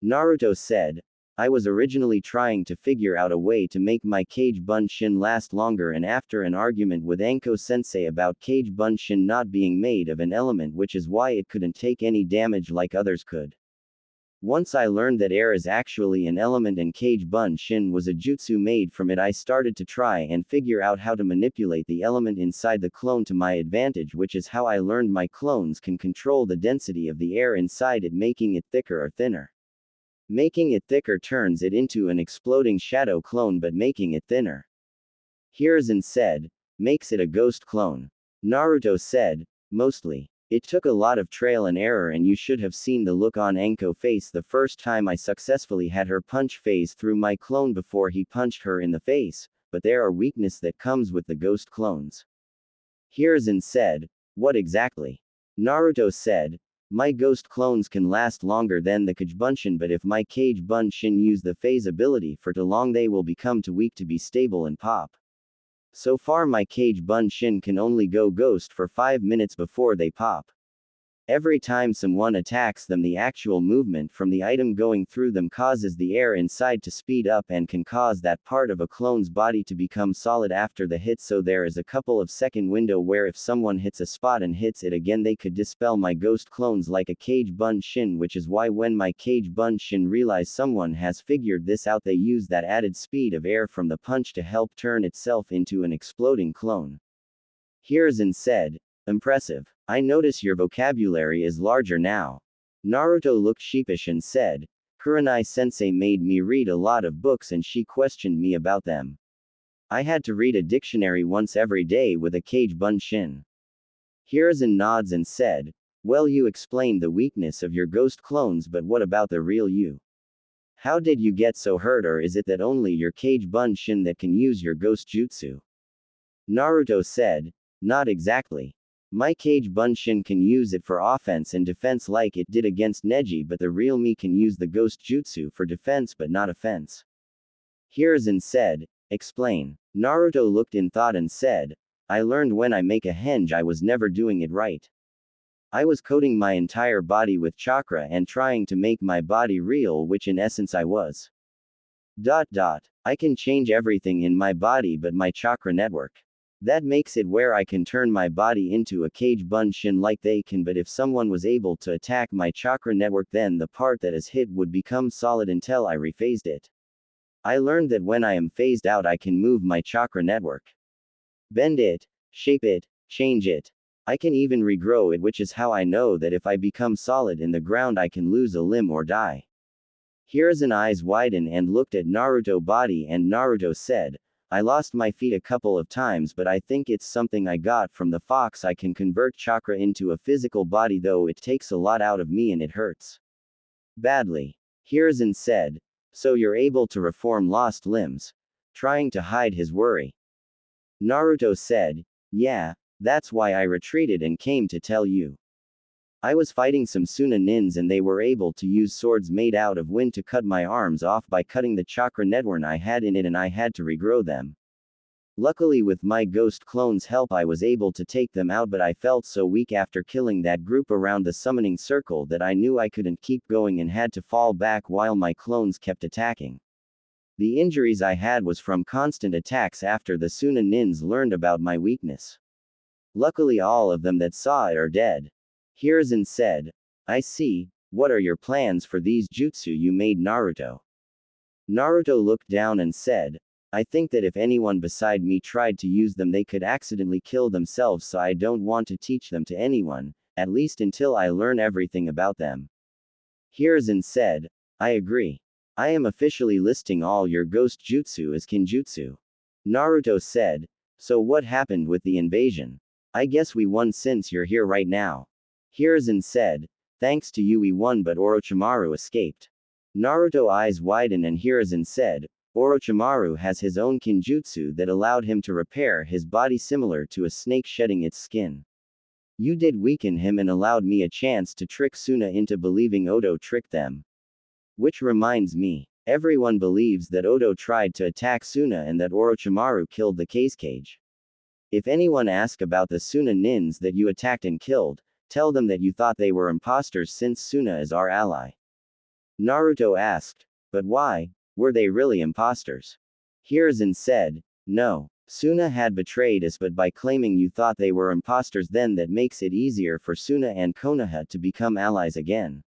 Naruto said, I was originally trying to figure out a way to make my Kage Bunshin last longer, and after an argument with Anko sensei about Kage Bunshin not being made of an element, which is why it couldn't take any damage like others could. Once I learned that air is actually an element and Kage Bunshin was a jutsu made from it, I started to try and figure out how to manipulate the element inside the clone to my advantage, which is how I learned my clones can control the density of the air inside it, making it thicker or thinner. Making it thicker turns it into an exploding shadow clone, but making it thinner, Hiruzen said, makes it a ghost clone. Naruto said, mostly. It took a lot of trial and error, and you should have seen the look on Anko's face the first time I successfully had her punch phase through my clone before he punched her in the face, but there are weaknesses that comes with the ghost clones. Hiruzen said, what exactly? Naruto said, my ghost clones can last longer than the Kage Bunshin, but if my Kage Bunshin use the phase ability for too long, they will become too weak to be stable and pop. So far my Kage Bunshin can only go ghost for 5 minutes before they pop. Every time someone attacks them, the actual movement from the item going through them causes the air inside to speed up and can cause that part of a clone's body to become solid after the hit, so there is a couple of second window where if someone hits a spot and hits it again, they could dispel my ghost clones like a Kage Bunshin, which is why when my Kage Bunshin realize someone has figured this out, they use that added speed of air from the punch to help turn itself into an exploding clone. Hiruzen said, impressive. I notice your vocabulary is larger now. Naruto looked sheepish and said, Kurenai sensei made me read a lot of books and she questioned me about them. I had to read a dictionary once every day with a Kage Bunshin. Hiruzen nods and said, well, you explained the weakness of your ghost clones, but what about the real you? How did you get so hurt, or is it that only your Kage Bunshin that can use your ghost jutsu? Naruto said, not exactly. My Kage Bunshin can use it for offense and defense like it did against Neji, but the real me can use the ghost jutsu for defense but not offense. Hiruzen said, explain. Naruto looked in thought and said, I learned when I make a henge I was never doing it right. I was coating my entire body with chakra and trying to make my body real, which in essence I was. I can change everything in my body but my chakra network. That makes it where I can turn my body into a Kage Bunshin like they can, but if someone was able to attack my chakra network, then the part that is hit would become solid until I rephased it. I learned that when I am phased out I can move my chakra network. Bend it, shape it, change it. I can even regrow it, which is how I know that if I become solid in the ground I can lose a limb or die. Hiruzen's eyes widened and looked at Naruto's body, and Naruto said, I lost my feet a couple of times, but I think it's something I got from the fox. I can convert chakra into a physical body, though it takes a lot out of me and it hurts badly. Hiruzen said, so you're able to reform lost limbs? Trying to hide his worry. Naruto said, yeah, that's why I retreated and came to tell you. I was fighting some Sunanins and they were able to use swords made out of wind to cut my arms off by cutting the chakra network I had in it, and I had to regrow them. Luckily with my ghost clone's help I was able to take them out, but I felt so weak after killing that group around the summoning circle that I knew I couldn't keep going and had to fall back while my clones kept attacking. The injuries I had was from constant attacks after the Suna Nins learned about my weakness. Luckily all of them that saw it are dead. Hiruzen said, I see, what are your plans for these jutsu you made, Naruto? Naruto looked down and said, I think that if anyone beside me tried to use them they could accidentally kill themselves, so I don't want to teach them to anyone, at least until I learn everything about them. Hiruzen said, I agree. I am officially listing all your ghost jutsu as kinjutsu. Naruto said, so what happened with the invasion? I guess we won since you're here right now. Hiruzen said, thanks to you we won, but Orochimaru escaped. Naruto eyes widened and Hiruzen said, Orochimaru has his own kinjutsu that allowed him to repair his body similar to a snake shedding its skin. You did weaken him and allowed me a chance to trick Suna into believing Odo tricked them. Which reminds me, everyone believes that Odo tried to attack Suna and that Orochimaru killed the cage. If anyone asks about the Suna Nins that you attacked and killed, tell them that you thought they were imposters since Suna is our ally. Naruto asked, but why? Were they really imposters? Hiruzen said, no. Suna had betrayed us, but by claiming you thought they were imposters, then that makes it easier for Suna and Konoha to become allies again.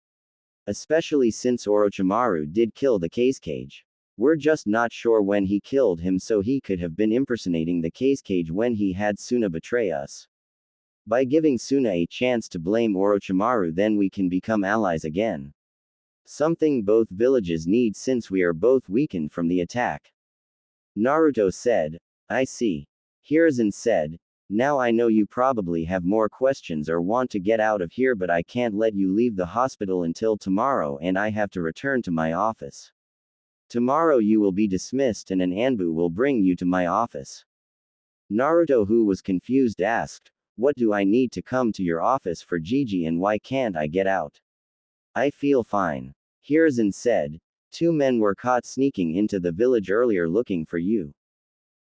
Especially since Orochimaru did kill the cage. We're just not sure when he killed him, so he could have been impersonating the cage when he had Suna betray us. By giving Suna a chance to blame Orochimaru, then we can become allies again. Something both villages need since we are both weakened from the attack. Naruto said, I see. Hiruzen said, now I know you probably have more questions or want to get out of here, but I can't let you leave the hospital until tomorrow and I have to return to my office. Tomorrow you will be dismissed and an Anbu will bring you to my office. Naruto, who was confused, asked, what do I need to come to your office for, Gigi, and why can't I get out? I feel fine. Hiruzen said, 2 men were caught sneaking into the village earlier looking for you.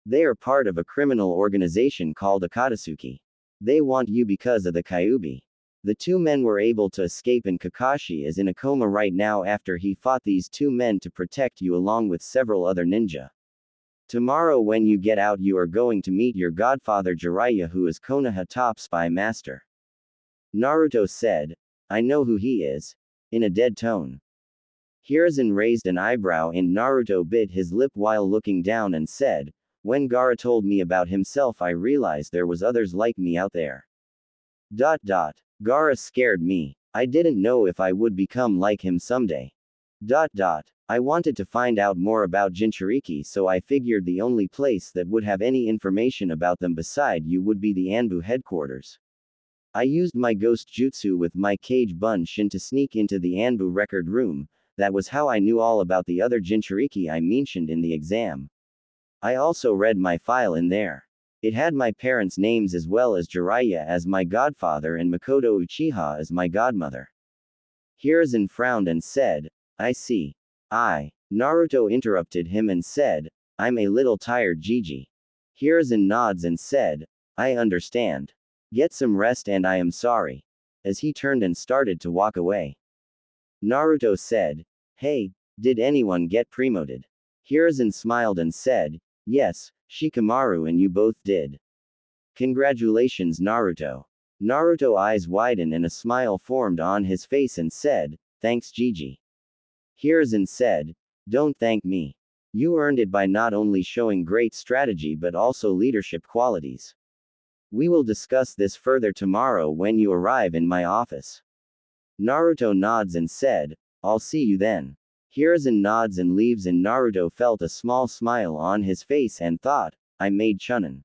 They are part of a criminal organization called Akatsuki. They want you because of the Kyuubi. The 2 men were able to escape and Kakashi is in a coma right now after he fought these 2 men to protect you along with several other ninja. Tomorrow when you get out you are going to meet your godfather Jiraiya, who is Konoha top spy master. Naruto said, I know who he is. In a dead tone. Hiruzen raised an eyebrow and Naruto bit his lip while looking down and said, when Gaara told me about himself I realized there was others like me out there. Gaara scared me. I didn't know if I would become like him someday. I wanted to find out more about Jinchuriki, so I figured the only place that would have any information about them beside you would be the Anbu headquarters. I used my ghost jutsu with my cage Bunshin to sneak into the Anbu record room. That was how I knew all about the other Jinchuriki I mentioned in the exam. I also read my file in there. It had my parents' names as well as Jiraiya as my godfather and Makoto Uchiha as my godmother. Hiruzen frowned and said, I see. Naruto interrupted him and said, I'm a little tired, Gigi. Hiruzen nods and said, I understand. Get some rest and I am sorry. As he turned and started to walk away. Naruto said, hey, did anyone get promoted? Hiruzen smiled and said, yes, Shikamaru and you both did. Congratulations, Naruto. Naruto eyes widened and a smile formed on his face and said, thanks, Gigi. Hiruzen said, don't thank me. You earned it by not only showing great strategy but also leadership qualities. We will discuss this further tomorrow when you arrive in my office. Naruto nods and said, I'll see you then. Hiruzen nods and leaves and Naruto felt a small smile on his face and thought, I made Chunin.